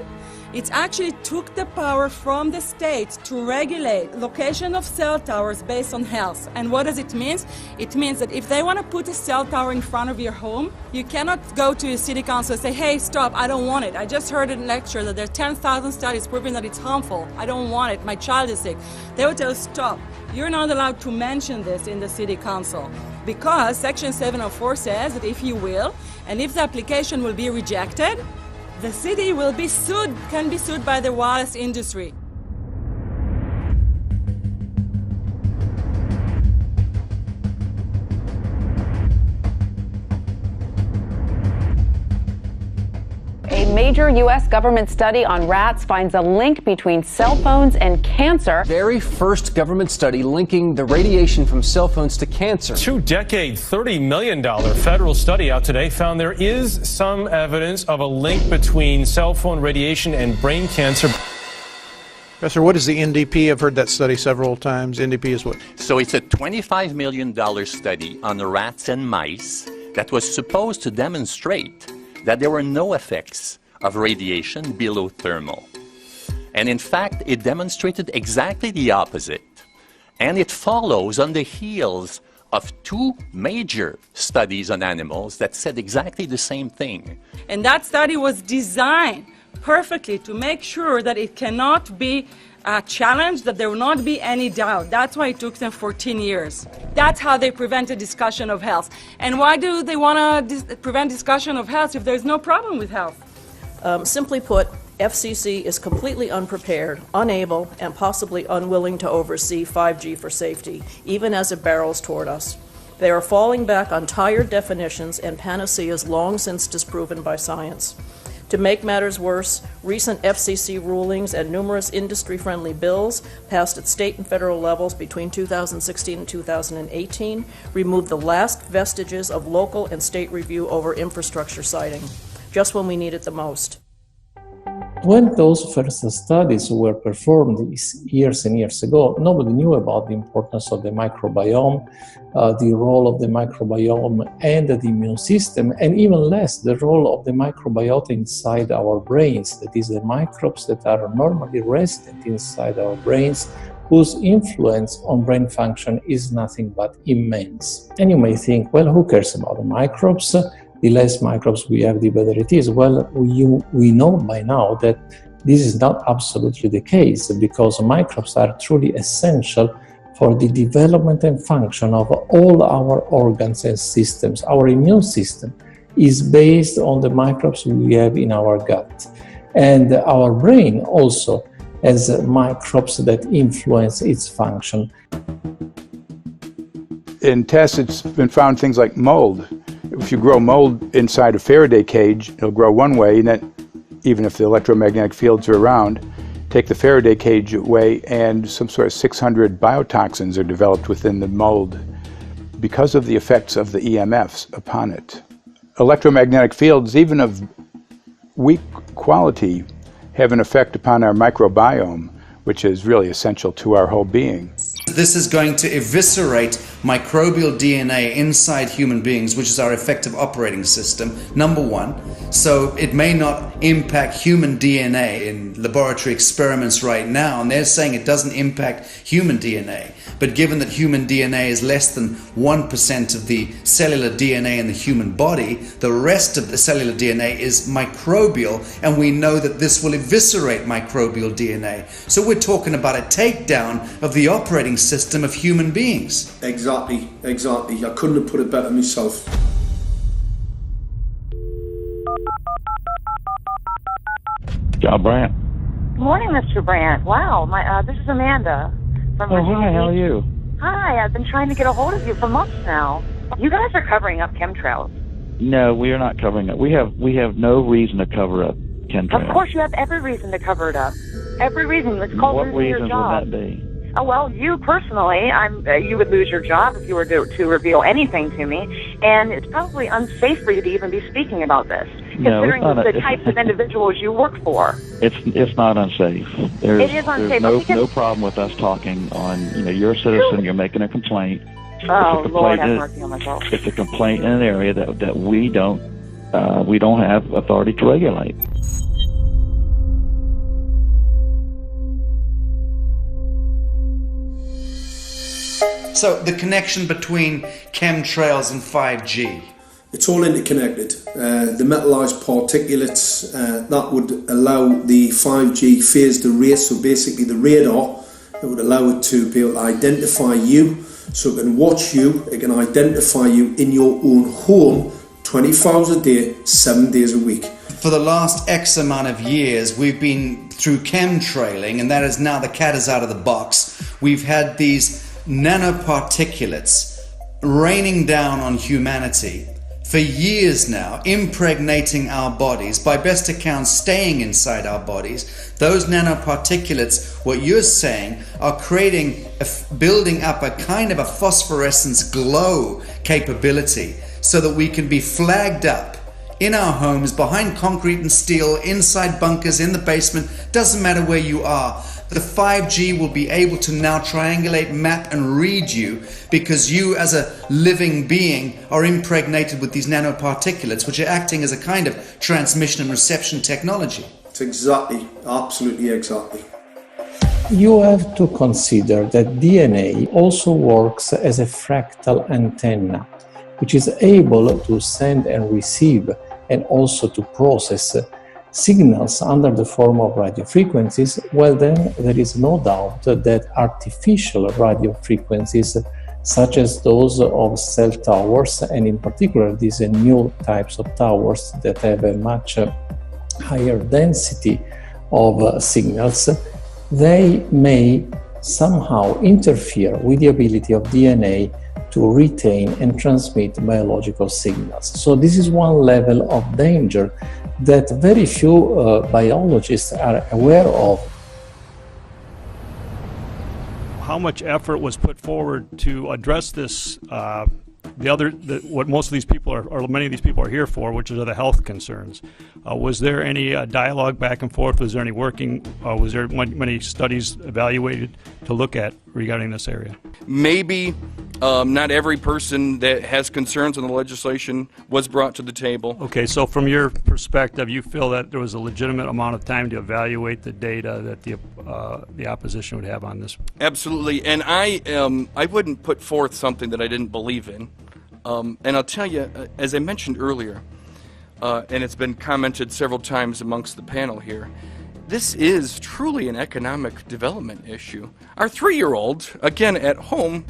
Speaker 19: it actually took the power from the states to regulate location of cell towers based on health. And what does it mean? It means that if they want to put a cell tower in front of your home, you cannot go to your city council and say, hey, stop, I don't want it. I just heard in a lecture that there are 10,000 studies proving that it's harmful. I don't want it. My child is sick. They will tell you, stop. You're not allowed to mention this in the city council because Section 704 says that if you will, and if the application will be rejected, the city will be sued, can be sued by the wireless industry.
Speaker 17: A major U.S. government study on rats finds a link between cell phones and cancer.
Speaker 10: Very first government study linking the radiation from cell phones to cancer.
Speaker 18: Two-decade, $30 million federal study out today found there is some evidence of a link between cell phone radiation and brain cancer.
Speaker 12: Professor, what is the NDP? I've heard that study several times. NDP is what?
Speaker 20: So it's a $25 million study on rats and mice that was supposed to demonstrate that there were no effects of radiation below thermal. And in fact, it demonstrated exactly the opposite. And it follows on the heels of two major studies on animals that said exactly the same thing.
Speaker 19: And that study was designed perfectly to make sure that it cannot be challenged, that there will not be any doubt. That's why it took them 14 years. That's how they prevented discussion of health. And why do they want to prevent discussion of health if there's no problem with health?
Speaker 22: Simply put, FCC is completely unprepared, unable, and possibly unwilling to oversee 5G for safety, even as it barrels toward us. They are falling back on tired definitions and panaceas long since disproven by science. To make matters worse, recent FCC rulings and numerous industry-friendly bills passed at state and federal levels between 2016 and 2018 removed the last vestiges of local and state review over infrastructure siting, just when we need it the most.
Speaker 21: When those first studies were performed years and years ago, nobody knew about the importance of the microbiome, the role of the microbiome and the immune system, and even less the role of the microbiota inside our brains, that is, the microbes that are normally resident inside our brains, whose influence on brain function is nothing but immense. And you may think, well, who cares about the microbes? The less microbes we have, the better it is. Well, we know by now that this is not absolutely the case, because microbes are truly essential for the development and function of all our organs and systems. Our immune system is based on the microbes we have in our gut. And our brain also has microbes that influence its function.
Speaker 8: In tests, it's been found things like mold. If you grow mold inside a Faraday cage, it'll grow one way, and then even if the electromagnetic fields are around, take the Faraday cage away and some sort of 600 biotoxins are developed within the mold because of the effects of the EMFs upon it. Electromagnetic fields, even of weak quality, have an effect upon our microbiome, which is really essential to our whole being.
Speaker 23: This is going to eviscerate microbial DNA inside human beings, which is our effective operating system, number one. So it may not impact human DNA in laboratory experiments right now, and they're saying it doesn't impact human DNA. But given that human DNA is less than 1% of the cellular DNA in the human body, the rest of the cellular DNA is microbial, and we know that this will eviscerate microbial DNA. So we're talking about a takedown of the operating system of human beings.
Speaker 26: Exactly. I couldn't have put it better myself.
Speaker 27: John Brandt.
Speaker 28: Good morning, Mr. Brandt. Wow, this is Amanda from Virginia.
Speaker 27: Hi, how are you?
Speaker 28: Hi, I've been trying to get a hold of you for months now. You guys are covering up chemtrails.
Speaker 27: No, we are not covering it. We have no reason to cover up chemtrails.
Speaker 28: Of course, you have every reason to cover it up. Every reason. It's called losing your job.
Speaker 27: What reasons would that be?
Speaker 28: Oh, well, you personally, you would lose your job if you were to reveal anything to me, and it's probably unsafe for you to even be speaking about this, considering the types of individuals you work for.
Speaker 27: It's not unsafe.
Speaker 28: It is unsafe.
Speaker 27: There's no problem with us talking on, you're a citizen, you're making a complaint.
Speaker 28: Oh, Lord, have mercy on myself.
Speaker 27: It's a complaint in an area that we don't have authority to regulate.
Speaker 23: So the connection between chemtrails and 5G.
Speaker 26: It's all interconnected. The metallized particulates, that would allow the 5G phased array, so basically the radar, that would allow it to be able to identify you, so it can watch you, it can identify you in your own home 24 hours a day, 7 days a week.
Speaker 23: For the last X amount of years, we've been through chemtrailing, and that is now the cat is out of the box. We've had these nanoparticulates raining down on humanity for years now, impregnating our bodies, by best account staying inside our bodies. Those nanoparticulates, what you're saying, are building up a kind of a phosphorescence glow capability so that we can be flagged up in our homes, behind concrete and steel, inside bunkers, in the basement, doesn't matter where you are. The 5G will be able to now triangulate, map and read you, because you as a living being are impregnated with these nanoparticulates, which are acting as a kind of transmission and reception technology.
Speaker 26: It's exactly, absolutely exactly.
Speaker 21: You have to consider that DNA also works as a fractal antenna, which is able to send and receive and also to process signals under the form of radio frequencies. Well, then there is no doubt that artificial radio frequencies, such as those of cell towers, and in particular these new types of towers that have a much higher density of signals, they may somehow interfere with the ability of DNA to retain and transmit biological signals. So this is one level of danger that very few biologists are aware of.
Speaker 1: How much effort was put forward to address this, what most of these people are, or many of these people are here for, which are the health concerns? Was there any dialogue back and forth? Was there any working, was there many studies evaluated to look at regarding this area?
Speaker 2: Maybe not every person that has concerns on the legislation was brought to the table.
Speaker 1: Okay, so from your perspective, you feel that there was a legitimate amount of time to evaluate the data that the opposition would have on this?
Speaker 2: Absolutely, and I wouldn't put forth something that I didn't believe in. And I'll tell you, as I mentioned earlier, and it's been commented several times amongst the panel here, this is truly an economic development issue. Our 3-year-old, again at home,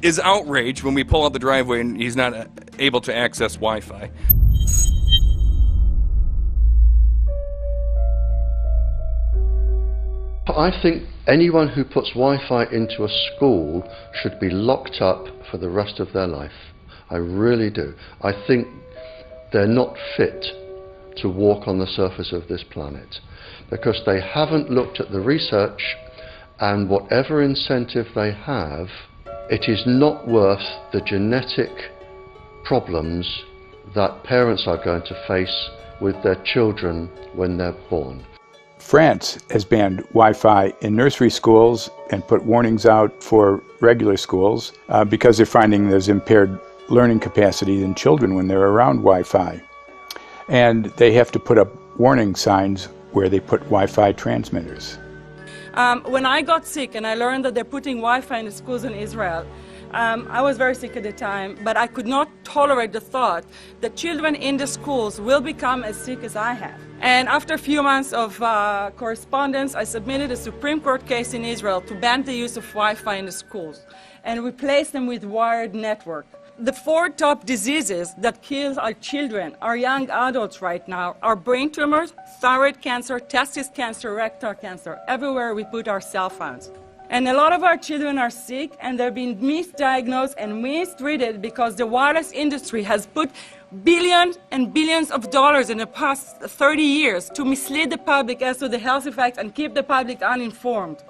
Speaker 2: is outraged when we pull out the driveway and he's not able to access Wi-Fi.
Speaker 3: I think anyone who puts Wi-Fi into a school should be locked up for the rest of their life. I really do. I think they're not fit to walk on the surface of this planet because they haven't looked at the research, and whatever incentive they have, it is not worth the genetic problems that parents are going to face with their children when they're born.
Speaker 8: France has banned Wi-Fi in nursery schools and put warnings out for regular schools because they're finding there's impaired learning capacity in children when they're around Wi-Fi. And they have to put up warning signs where they put Wi-Fi transmitters.
Speaker 19: When I got sick and I learned that they're putting Wi-Fi in the schools in Israel, I was very sick at the time, but I could not tolerate the thought that children in the schools will become as sick as I have. And after a few months of correspondence, I submitted a Supreme Court case in Israel to ban the use of Wi-Fi in the schools and replace them with wired network. The 4 top diseases that kill our children, our young adults right now, are brain tumors, thyroid cancer, testis cancer, rectal cancer, everywhere we put our cell phones. And a lot of our children are sick and they're being misdiagnosed and mistreated because the wireless industry has put billions and billions of dollars in the past 30 years to mislead the public as to the health effects and keep the public uninformed.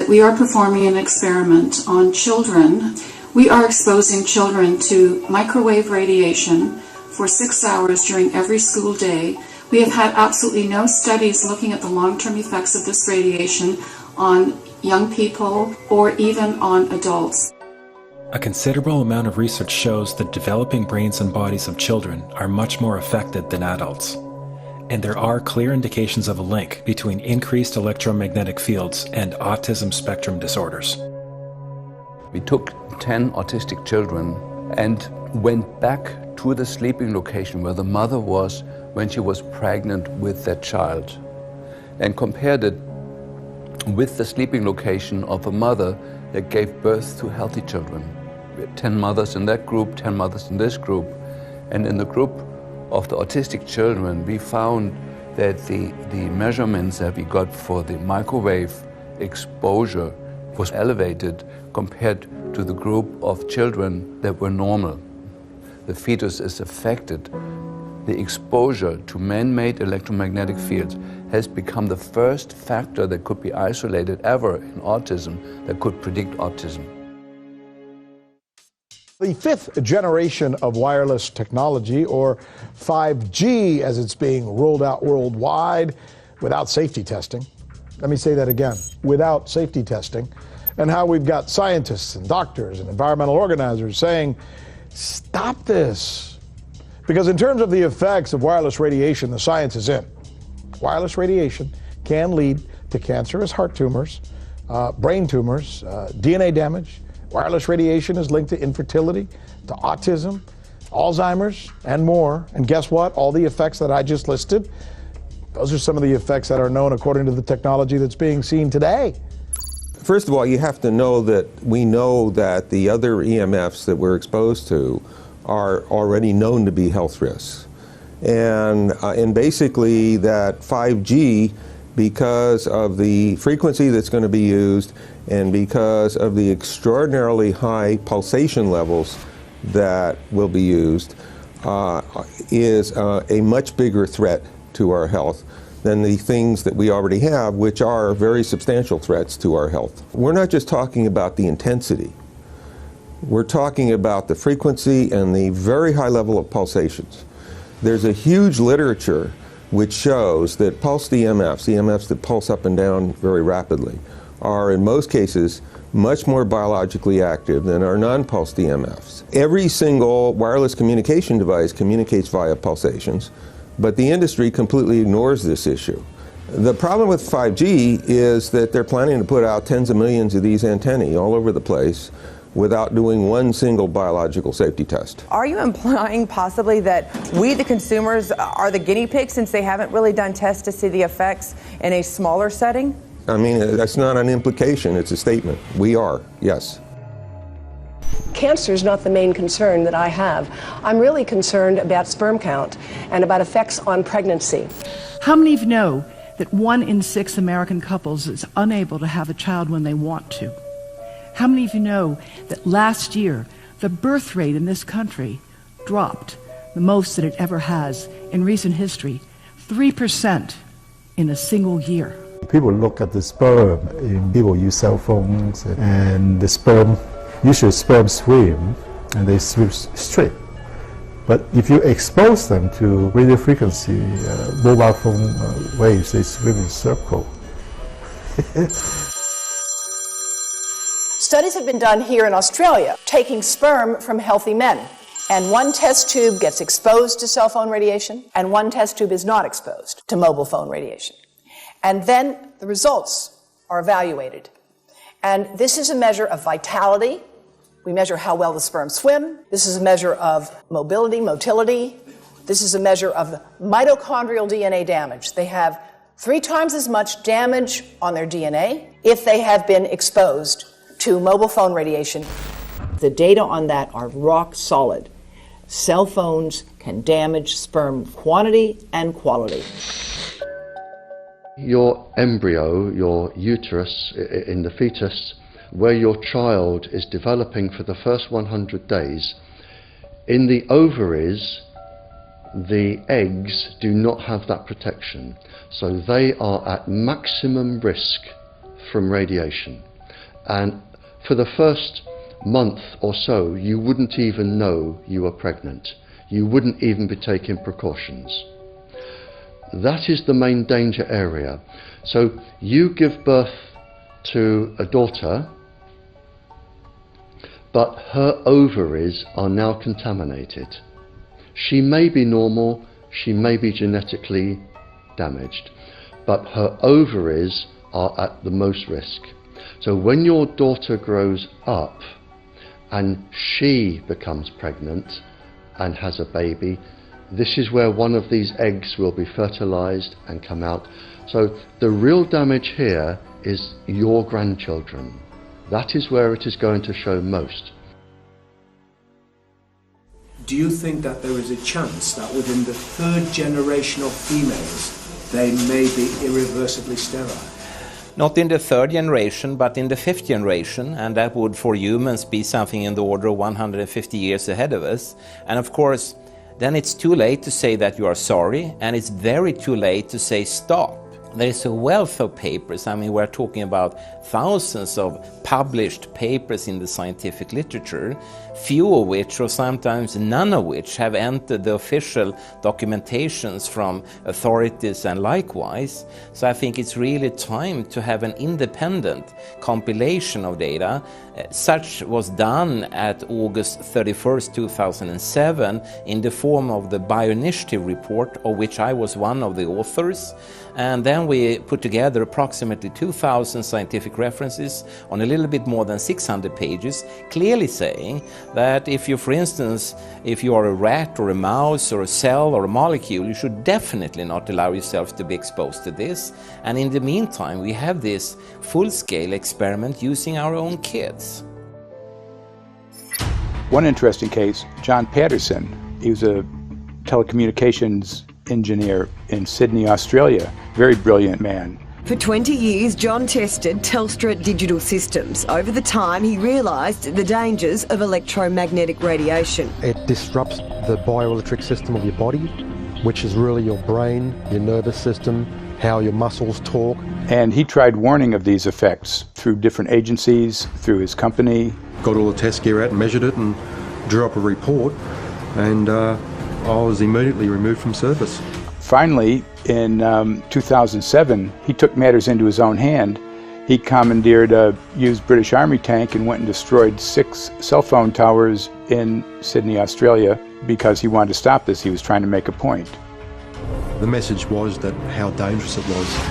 Speaker 4: that we are performing an experiment on children. We are exposing children to microwave radiation for 6 hours during every school day. We have had absolutely no studies looking at the long-term effects of this radiation on young people or even on adults.
Speaker 5: A considerable amount of research shows that developing brains and bodies of children are much more affected than adults. And there are clear indications of a link between increased electromagnetic fields and autism spectrum disorders.
Speaker 7: We took 10 autistic children and went back to the sleeping location where the mother was when she was pregnant with that child and compared it with the sleeping location of a mother that gave birth to healthy children. We had 10 mothers in that group, 10 mothers in this group, and in the group of the autistic children, we found that the measurements that we got for the microwave exposure was elevated compared to the group of children that were normal. The fetus is affected. The exposure to man-made electromagnetic fields has become the first factor that could be isolated ever in autism that could predict autism.
Speaker 9: The fifth generation of wireless technology, or 5G as it's being rolled out worldwide without safety testing. Let me say that again, without safety testing. And how we've got scientists and doctors and environmental organizers saying, stop this. Because in terms of the effects of wireless radiation, the science is in. Wireless radiation can lead to cancerous heart tumors, brain tumors, DNA damage. Wireless radiation is linked to infertility, to autism, Alzheimer's, and more. And guess what? All the effects that I just listed, those are some of the effects that are known according to the technology that's being seen today.
Speaker 13: First of all, you have to know that we know that the other EMFs that we're exposed to are already known to be health risks. And basically that 5G, because of the frequency that's going to be used and because of the extraordinarily high pulsation levels that will be used, is a much bigger threat to our health than the things that we already have, which are very substantial threats to our health. We're not just talking about the intensity. We're talking about the frequency and the very high level of pulsations. There's a huge literature which shows that pulsed EMFs, EMFs that pulse up and down very rapidly, are in most cases much more biologically active than our non-pulsed EMFs. Every single wireless communication device communicates via pulsations, but the industry completely ignores this issue. The problem with 5G is that they're planning to put out tens of millions of these antennae all over the place without doing one single biological safety test.
Speaker 16: Are you implying possibly that we, the consumers, are the guinea pigs since they haven't really done tests to see the effects in a smaller setting?
Speaker 13: I mean, that's not an implication, it's a statement. We are, yes.
Speaker 24: Cancer is not the main concern that I have. I'm really concerned about sperm count and about effects on pregnancy.
Speaker 25: How many of you know that 1 in 6 American couples is unable to have a child when they want to? How many of you know that last year the birth rate in this country dropped the most that it ever has in recent history, 3% in a single year?
Speaker 29: People look at the sperm, and people use cell phones, and the sperm, usually sperm swim, and they swim straight. But if you expose them to radio frequency, mobile phone waves, they swim in a circle.
Speaker 24: Studies have been done here in Australia, taking sperm from healthy men. And one test tube gets exposed to cell phone radiation, and one test tube is not exposed to mobile phone radiation. And then the results are evaluated. And this is a measure of vitality. We measure how well the sperm swim. This is a measure of motility. This is a measure of mitochondrial DNA damage. They have 3 times as much damage on their DNA if they have been exposed to mobile phone radiation. The data on that are rock solid. Cell phones can damage sperm quantity and quality.
Speaker 3: Your embryo, your uterus in the fetus, where your child is developing for the first 100 days, in the ovaries, the eggs do not have that protection. So they are at maximum risk from radiation. And for the first month or so, you wouldn't even know you were pregnant. You wouldn't even be taking precautions. That is the main danger area. So you give birth to a daughter, but her ovaries are now contaminated. She may be normal, she may be genetically damaged, but her ovaries are at the most risk. So when your daughter grows up and she becomes pregnant and has a baby, this is where one of these eggs will be fertilized and come out. So the real damage here is your grandchildren. That is where it is going to show most.
Speaker 26: Do you think that there is a chance that within the third generation of females, they may be irreversibly sterile?
Speaker 6: Not in the third generation, but in the fifth generation, and that would for humans be something in the order of 150 years ahead of us. And of course, then it's too late to say that you are sorry, and it's very too late to say stop. There is a wealth of papers. I mean, we're talking about thousands of published papers in the scientific literature, few of which, or sometimes none of which, have entered the official documentations from authorities and likewise. So I think it's really time to have an independent compilation of data. Such was done at August 31st, 2007 in the form of the Bioinitiative report, of which I was one of the authors. And then we put together approximately 2,000 scientific references on a little bit more than 600 pages, clearly saying that if you, for instance, if you are a rat or a mouse or a cell or a molecule, you should definitely not allow yourself to be exposed to this. And in the meantime, we have this full-scale experiment using our own kids.
Speaker 8: One interesting case, John Patterson, he was a telecommunications engineer in Sydney, Australia. Very brilliant man.
Speaker 10: For 20 years, John tested Telstra digital systems. Over the time, he realised the dangers of electromagnetic radiation.
Speaker 11: It disrupts the bioelectric system of your body, which is really your brain, your nervous system, how your muscles talk.
Speaker 8: And he tried warning of these effects through different agencies, through his company.
Speaker 11: Got all the test gear out and measured it and drew up a report, and I was immediately removed from service.
Speaker 8: Finally, in 2007, he took matters into his own hand. He commandeered a used British Army tank and went and destroyed 6 cell phone towers in Sydney, Australia, because he wanted to stop this. He was trying to make a point.
Speaker 11: The message was that how dangerous it was.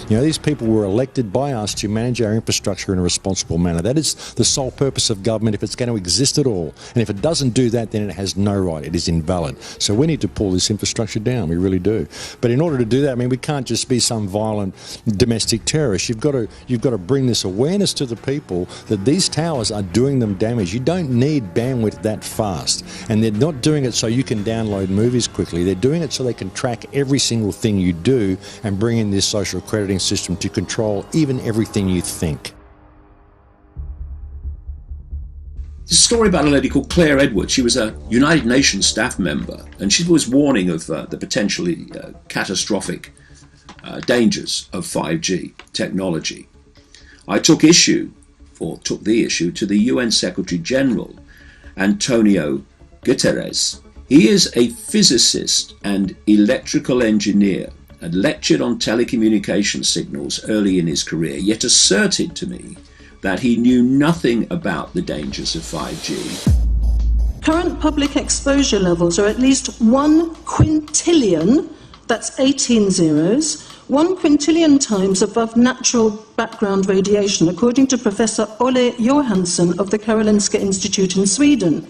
Speaker 12: You know, these people were elected by us to manage our infrastructure in a responsible manner. That is the sole purpose of government if it's going to exist at all. And if it doesn't do that, then it has no right. It is invalid. So we need to pull this infrastructure down. We really do. But in order to do that, I mean, we can't just be some violent domestic terrorist. You've got to bring this awareness to the people that these towers are doing them damage. You don't need bandwidth that fast. And they're not doing it so you can download movies quickly. They're doing it so they can track every single thing you do and bring in this social crediting system to control even everything you think.
Speaker 14: There's a story about a lady called Claire Edwards. She was a United Nations staff member, and she was warning of the potentially catastrophic dangers of 5G technology. I took the issue to the UN Secretary General, Antonio Guterres. He is a physicist and electrical engineer, and lectured on telecommunication signals early in his career, yet asserted to me that he knew nothing about the dangers of 5G.
Speaker 15: Current public exposure levels are at least 1 quintillion, that's 18 zeros, 1 quintillion times above natural background radiation, according to Professor Olle Johansson of the Karolinska Institute in Sweden.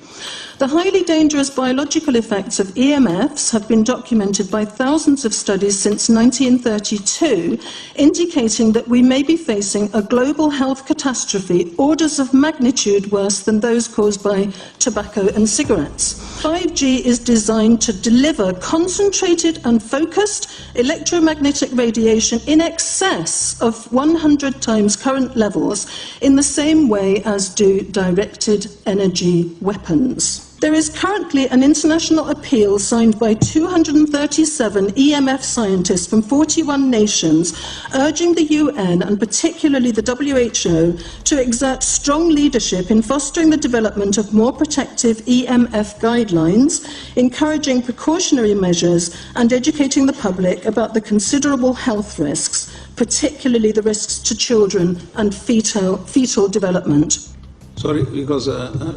Speaker 15: The highly dangerous biological effects of EMFs have been documented by thousands of studies since 1932, indicating that we may be facing a global health catastrophe orders of magnitude worse than those caused by tobacco and cigarettes. 5G is designed to deliver concentrated and focused electromagnetic radiation in excess of 100 times current levels in the same way as do directed energy weapons. There is currently an international appeal signed by 237 EMF scientists from 41 nations urging the UN and particularly the WHO to exert strong leadership in fostering the development of more protective EMF guidelines, encouraging precautionary measures and educating the public about the considerable health risks, particularly the risks to children and fetal development.
Speaker 1: Sorry, because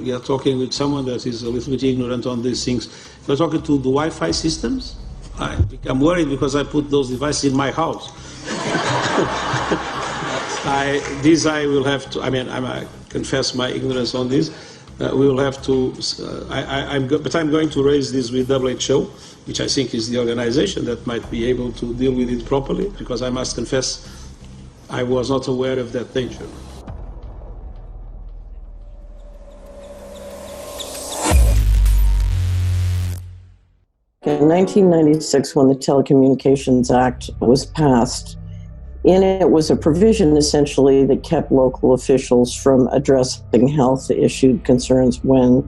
Speaker 1: we are talking with someone that is a little bit ignorant on these things. We're talking to the Wi-Fi systems. I become worried because I put those devices in my house. I will have to, I confess my ignorance on this. We will have to, but I'm going to raise this with WHO, which I think is the organization that might be able to deal with it properly, because I must confess I was not aware of that danger.
Speaker 17: In 1996, when the Telecommunications Act was passed, in it was a provision essentially that kept local officials from addressing health issue concerns when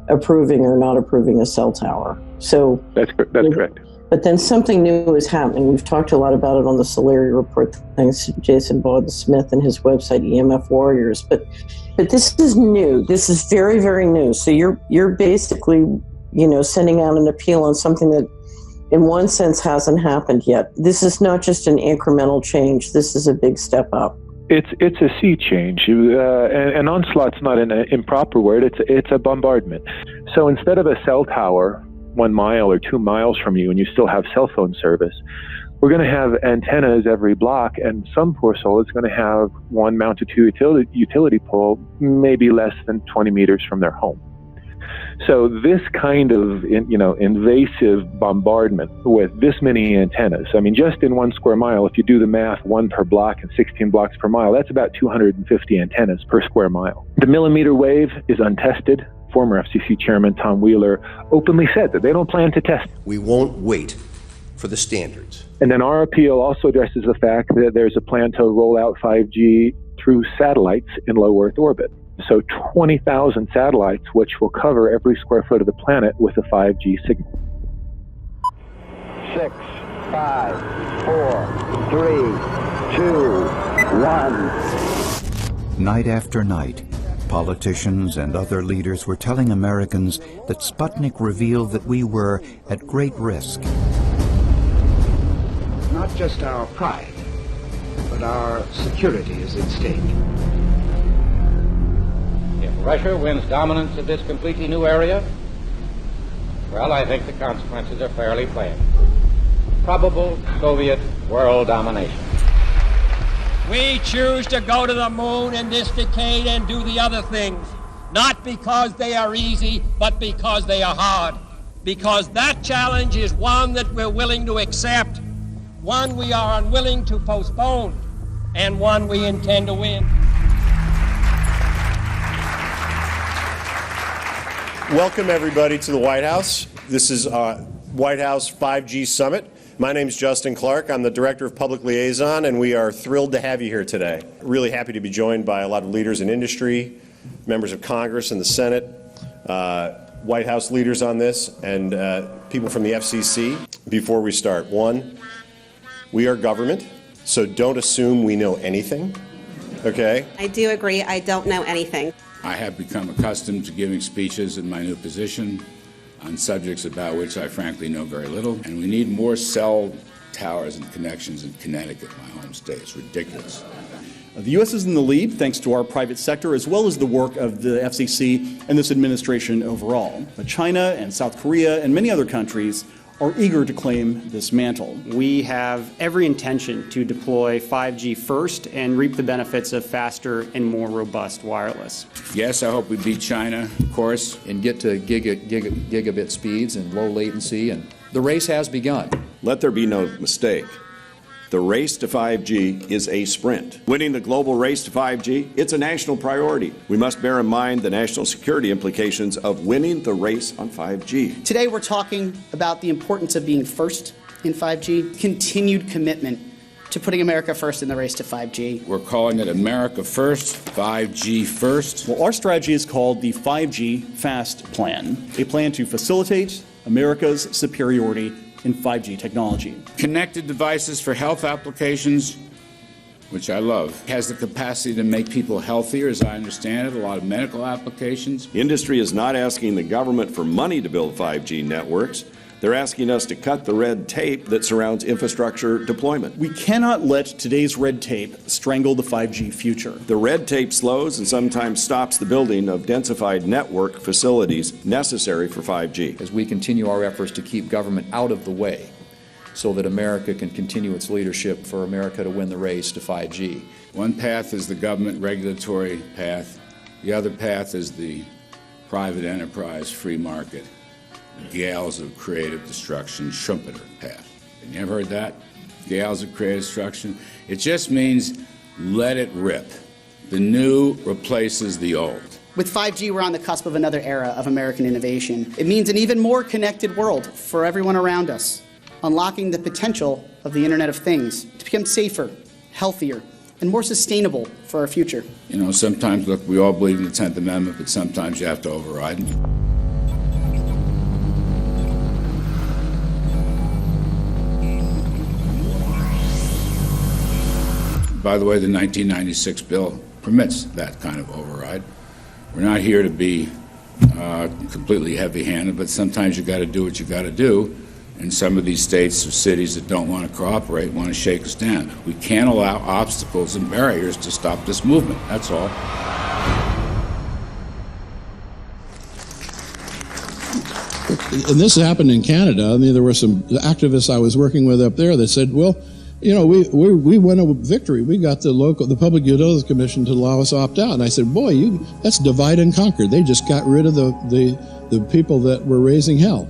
Speaker 17: approving or not approving a cell tower. So
Speaker 18: that's correct.
Speaker 17: But then something new is happening. We've talked a lot about it on the Solari report, thanks to Jason Bowden-Smith and his website EMF Warriors. But this is new. This is very, very new. So you're basically, sending out an appeal on something that in one sense hasn't happened yet. This is not just an incremental change. This is a big step up.
Speaker 18: It's a sea change. An onslaught's not an improper word. It's a bombardment. So instead of a cell tower 1 mile or 2 miles from you and you still have cell phone service, we're going to have antennas every block, and some poor soul is going to have one mounted to a utility pole maybe less than 20 meters from their home. So this kind of, invasive bombardment with this many antennas, just in 1 square mile, if you do the math, 1 per block and 16 blocks per mile, that's about 250 antennas per square mile. The millimeter wave is untested. Former FCC Chairman Tom Wheeler openly said that they don't plan to test it.
Speaker 20: We won't wait for the standards.
Speaker 18: And then our appeal also addresses the fact that there's a plan to roll out 5G through satellites in low Earth orbit. So 20,000 satellites, which will cover every square foot of the planet with a 5G signal.
Speaker 21: 6, 5, 4, 3, 2, 1.
Speaker 22: Night after night, politicians and other leaders were telling Americans that Sputnik revealed that we were at great risk.
Speaker 21: Not just our pride, but our security is at stake.
Speaker 23: If Russia wins dominance of this completely new area, well, I think the consequences are fairly plain. Probable Soviet world domination.
Speaker 27: We choose to go to the moon in this decade and do the other things, not because they are easy, but because they are hard. Because that challenge is one that we're willing to accept, one we are unwilling to postpone, and one we intend to win.
Speaker 28: Welcome, everybody, to the White House. This is White House 5G Summit. My name is Justin Clark. I'm the Director of Public Liaison, and we are thrilled to have you here today. Really happy to be joined by a lot of leaders in industry, members of Congress and the Senate, White House leaders on this, and people from the FCC. Before we start, one, we are government, so don't assume we know anything, okay?
Speaker 30: I do agree, I don't know anything.
Speaker 31: I have become accustomed to giving speeches in my new position on subjects about which I frankly know very little, and we need more cell towers and connections in Connecticut, my home state. It's ridiculous.
Speaker 32: The U.S. is in the lead thanks to our private sector as well as the work of the FCC and this administration overall. But China and South Korea and many other countries are eager to claim this mantle.
Speaker 33: We have every intention to deploy 5G first and reap the benefits of faster and more robust wireless.
Speaker 31: Yes, I hope we beat China, of course.
Speaker 34: And get to gigabit speeds and low latency, and the race has begun.
Speaker 35: Let there be no mistake. The race to 5G is a sprint. Winning the global race to 5G, it's a national priority. We must bear in mind the national security implications of winning the race on 5G.
Speaker 36: Today we're talking about the importance of being first in 5G, continued commitment
Speaker 2: to putting America first in the race to 5G.
Speaker 31: We're calling it America First, 5G First.
Speaker 32: Well, our strategy is called the 5G FAST Plan, a plan to facilitate America's superiority in 5G technology.
Speaker 31: Connected devices for health applications, which I love, has the capacity to make people healthier, as I understand it, a lot of medical applications.
Speaker 35: Industry is not asking the government for money to build 5G networks. They're asking us to cut the red tape that surrounds infrastructure deployment.
Speaker 32: We cannot let today's red tape strangle the 5G future.
Speaker 35: The red tape slows and sometimes stops the building of densified network facilities necessary for 5G.
Speaker 34: As we continue our efforts to keep government out of the way so that America can continue its leadership for America to win the race to 5G.
Speaker 31: One path is the government regulatory path. The other path is the private enterprise free market. Gales of creative destruction, Schumpeter path. Have you ever heard that? Gales of creative destruction? It just means let it rip. The new replaces the old.
Speaker 2: With 5G, we're on the cusp of another era of American innovation. It means an even more connected world for everyone around us, unlocking the potential of the Internet of Things to become safer, healthier, and more sustainable for our future.
Speaker 31: You know, sometimes, look, we all believe in the 10th Amendment, but sometimes you have to override it. By the way, the 1996 bill permits that kind of override. We're not here to be completely heavy-handed, but sometimes you got to do what you got to do. And some of these states or cities that don't want to cooperate want to shake us down. We can't allow obstacles and barriers to stop this movement. That's all.
Speaker 3: And this happened in Canada. I mean, there were some activists I was working with up there that said, well, you know, we won a victory. We got the Public Utilities Commission to allow us to opt out. And I said, boy, that's divide and conquer. They just got rid of the people that were raising hell.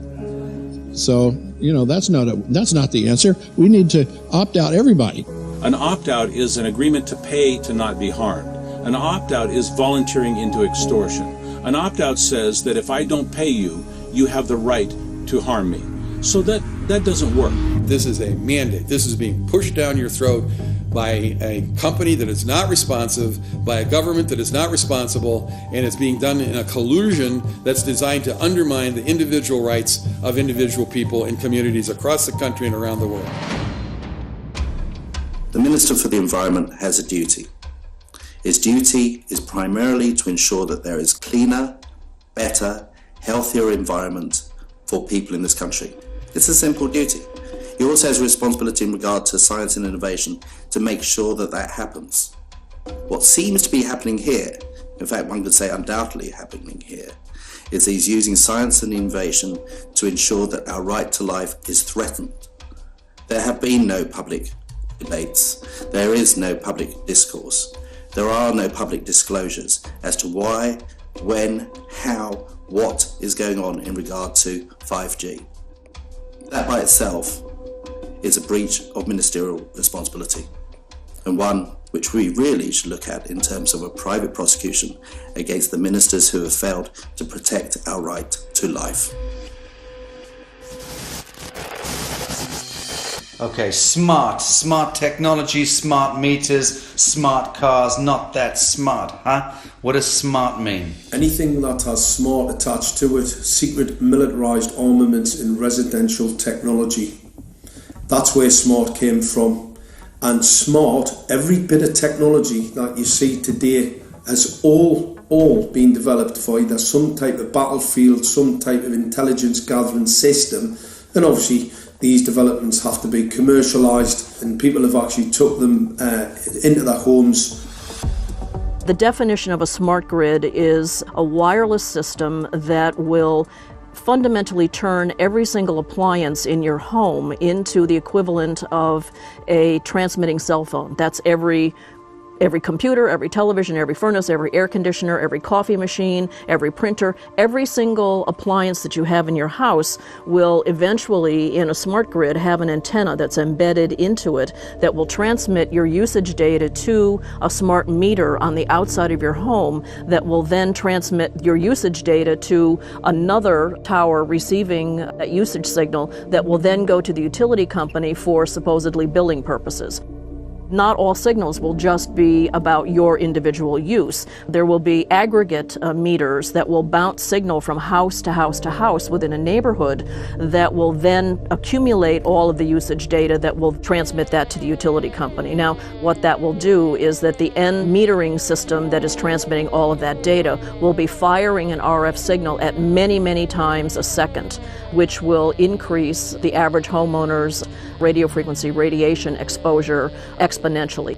Speaker 3: So, you know, that's not the answer. We need to opt out everybody.
Speaker 4: An opt-out is an agreement to pay to not be harmed. An opt-out is volunteering into extortion. An opt-out says that if I don't pay you, you have the right to harm me. So that doesn't work.
Speaker 5: This is a mandate. This is being pushed down your throat by a company that is not responsive, by a government that is not responsible, and it's being done in a collusion that's designed to undermine the individual rights of individual people and communities across the country and around the world.
Speaker 6: The Minister for the Environment has a duty. His duty is primarily to ensure that there is cleaner, better, healthier environment for people in this country. It's a simple duty. He also has a responsibility in regard to science and innovation to make sure that that happens. What seems to be happening here, in fact one could say undoubtedly happening here, is he's using science and innovation to ensure that our right to life is threatened. There have been no public debates. There is no public discourse. There are no public disclosures as to why, when, how, what is going on in regard to 5G. That by itself is a breach of ministerial responsibility, and one which we really should look at in terms of a private prosecution against the ministers who have failed to protect our right to life.
Speaker 7: Okay, smart technology, smart meters, smart cars, not that smart, huh? What does smart mean?
Speaker 9: Anything that has smart attached to it, secret militarised armaments in residential technology. That's where smart came from. And smart, every bit of technology that you see today has all been developed for either some type of battlefield, some type of intelligence gathering system, and obviously these developments have to be commercialised, and people have actually took them into their homes.
Speaker 10: The definition of a smart grid is a wireless system that will fundamentally turn every single appliance in your home into the equivalent of a transmitting cell phone. That's every computer, every television, every furnace, every air conditioner, every coffee machine, every printer, every single appliance that you have in your house will eventually, in a smart grid, have an antenna that's embedded into it that will transmit your usage data to a smart meter on the outside of your home that will then transmit your usage data to another tower receiving that usage signal that will then go to the utility company for supposedly billing purposes. Not all signals will just be about your individual use. There will be aggregate meters that will bounce signal from house to house to house within a neighborhood that will then accumulate all of the usage data that will transmit that to the utility company. Now, what that will do is that the end metering system that is transmitting all of that data will be firing an RF signal at many, many times a second, which will increase the average homeowner's radio frequency radiation exposure exponentially.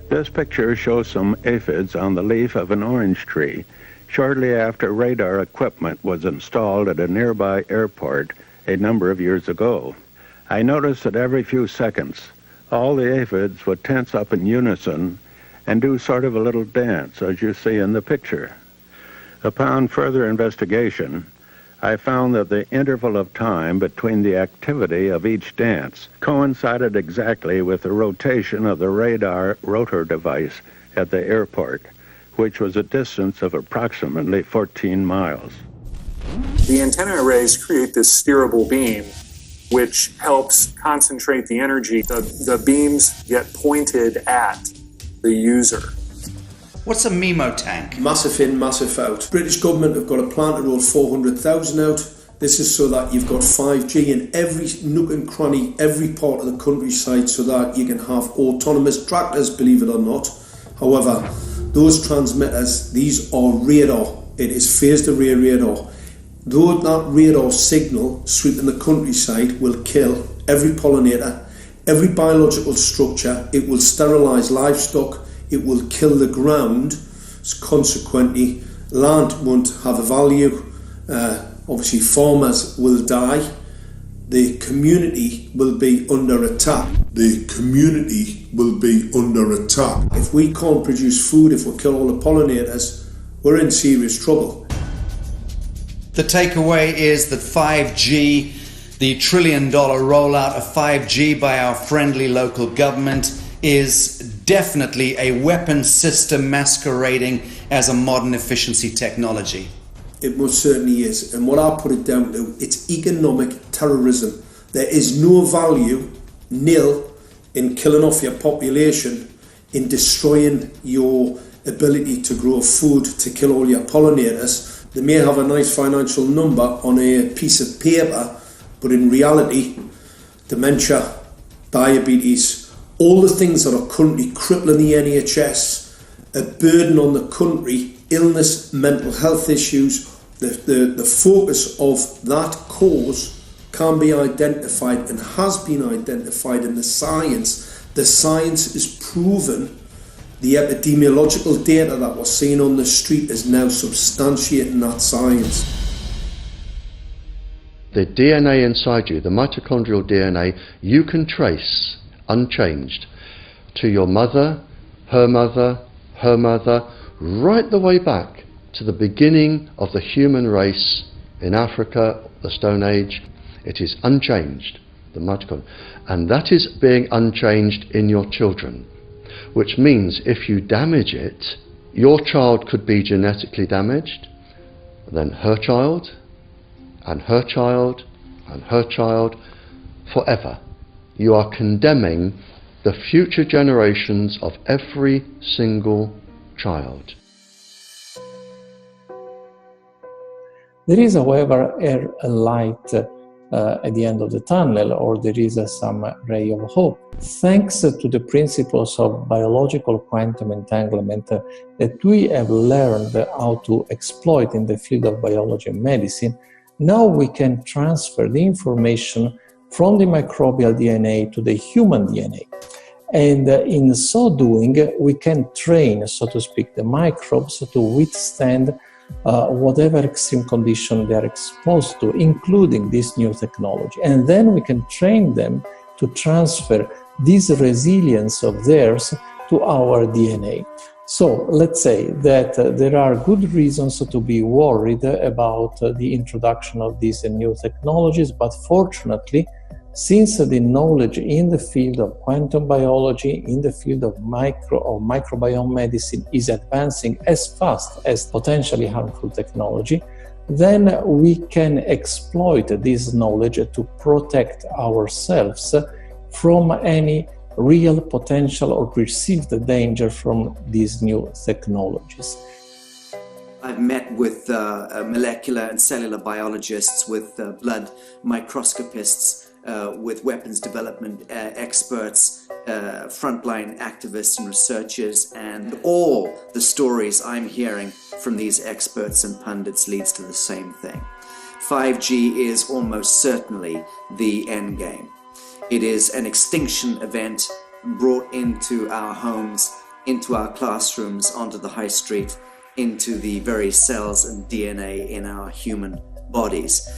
Speaker 1: This picture shows some aphids on the leaf of an orange tree shortly after radar equipment was installed at a nearby airport a number of years ago. I noticed that every few seconds all the aphids would tense up in unison and do sort of a little dance, as you see in the picture. Upon further investigation, I found that the interval of time between the activity of each dance coincided exactly with the rotation of the radar rotor device at the airport, which was a distance of approximately 14 miles.
Speaker 8: The antenna arrays create this steerable beam, which helps concentrate the energy. The beams get pointed at the user.
Speaker 7: What's a MIMO tank?
Speaker 9: Massive in, massive out. British government have got a plan to roll 400,000 out. This is so that you've got 5G in every nook and cranny, every part of the countryside, so that you can have autonomous tractors, believe it or not. However, those transmitters, these are radar. It is phased array radar. Though that radar signal sweeping the countryside will kill every pollinator, every biological structure, it will sterilise livestock, it will kill the ground, so consequently land won't have a value, obviously farmers will die, the community will be under attack. The community will be under attack. If we can't produce food, if we kill all the pollinators, we're in serious trouble.
Speaker 7: The takeaway is that 5G, the $1 trillion rollout of 5G by our friendly local government, is definitely a weapon system masquerading as a modern efficiency technology.
Speaker 9: It most certainly is, and what I put it down to, it's economic terrorism. There is no value, nil, in killing off your population, in destroying your ability to grow food, to kill all your pollinators. They may have a nice financial number on a piece of paper, but in reality, dementia, diabetes, all the things that are currently crippling the NHS, a burden on the country, illness, mental health issues, the focus of that cause can be identified and has been identified in the science. The science is proven. The epidemiological data that we're seeing on the street is now substantiating that science.
Speaker 11: The DNA inside you, the mitochondrial DNA, you can trace unchanged to your mother, her mother, her mother, right the way back to the beginning of the human race in Africa, the Stone Age. It is unchanged, the mitochondria, and that is being unchanged in your children, which means if you damage it, your child could be genetically damaged, then her child, and her child, and her child, forever. You are condemning the future generations of every single child.
Speaker 12: There is, however, a light at the end of the tunnel, or there is some ray of hope. Thanks to the principles of biological quantum entanglement that we have learned how to exploit in the field of biology and medicine, now we can transfer the information from the microbial DNA to the human DNA. And in so doing, we can train, so to speak, the microbes to withstand whatever extreme condition they are exposed to, including this new technology. And then we can train them to transfer this resilience of theirs to our DNA. So let's say that there are good reasons to be worried about the introduction of these new technologies, but fortunately, since the knowledge in the field of quantum biology, in the field of microbiome medicine is advancing as fast as potentially harmful technology, then we can exploit this knowledge to protect ourselves from any real potential or perceived danger from these new technologies.
Speaker 7: I've met with molecular and cellular biologists, with blood microscopists, with weapons development experts, frontline activists and researchers, and all the stories I'm hearing from these experts and pundits leads to the same thing. 5G is almost certainly the end game. It is an extinction event brought into our homes, into our classrooms, onto the high street, into the very cells and DNA in our human bodies.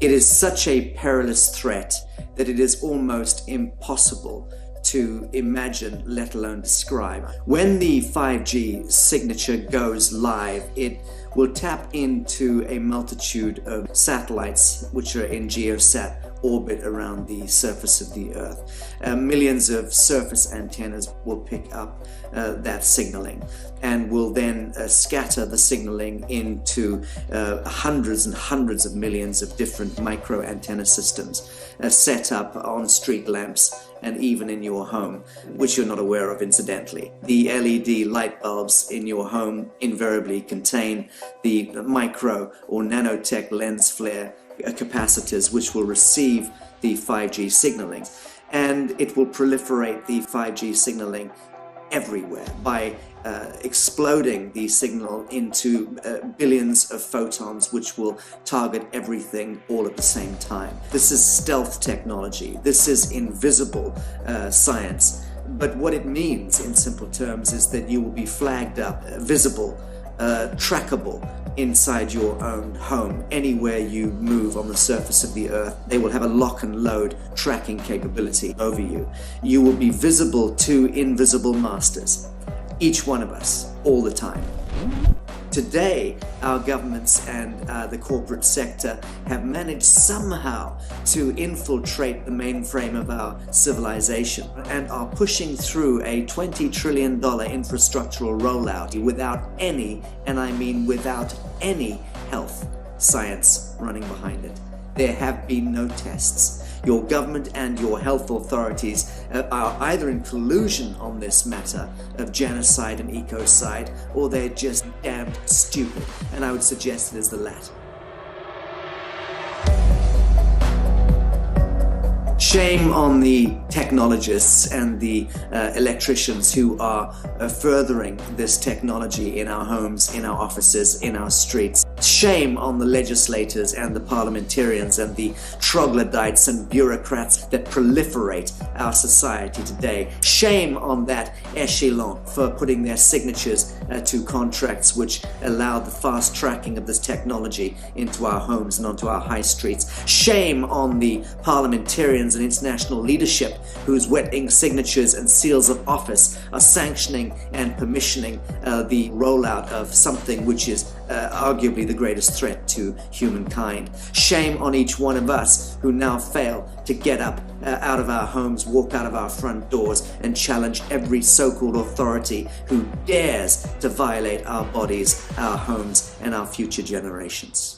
Speaker 7: It is such a perilous threat that it is almost impossible to imagine, let alone describe. When the 5G signature goes live, it will tap into a multitude of satellites which are in geosat orbit around the surface of the Earth. Millions of surface antennas will pick up that signaling and will then scatter the signaling into hundreds and hundreds of millions of different micro antenna systems set up on street lamps and even in your home, which you're not aware of incidentally. The LED light bulbs in your home invariably contain the micro or nanotech lens flare capacitors which will receive the 5G signaling, and it will proliferate the 5G signaling everywhere by exploding the signal into billions of photons which will target everything all at the same time. This is stealth technology. This is invisible science. But what it means in simple terms is that you will be flagged up, visible, trackable inside your own home. Anywhere you move on the surface of the Earth, they will have a lock and load tracking capability over you. You will be visible to invisible masters, each one of us, all the time. Today, our governments and the corporate sector have managed somehow to infiltrate the mainframe of our civilization and are pushing through a $20 trillion infrastructural rollout without any, and I mean without any, health science running behind it. There have been no tests. Your government and your health authorities are either in collusion on this matter of genocide and ecocide, or they're just damned stupid, and I would suggest it is the latter. Shame on the technologists and the electricians who are furthering this technology in our homes, in our offices, in our streets. Shame on the legislators and the parliamentarians and the troglodytes and bureaucrats that proliferate our society today. Shame on that echelon for putting their signatures to contracts which allow the fast tracking of this technology into our homes and onto our high streets. Shame on the parliamentarians and international leadership whose wetting signatures and seals of office are sanctioning and permissioning the rollout of something which is arguably the greatest threat to humankind. Shame on each one of us who now fail to get up out of our homes, walk out of our front doors, and challenge every so-called authority who dares to violate our bodies, our homes, and our future generations.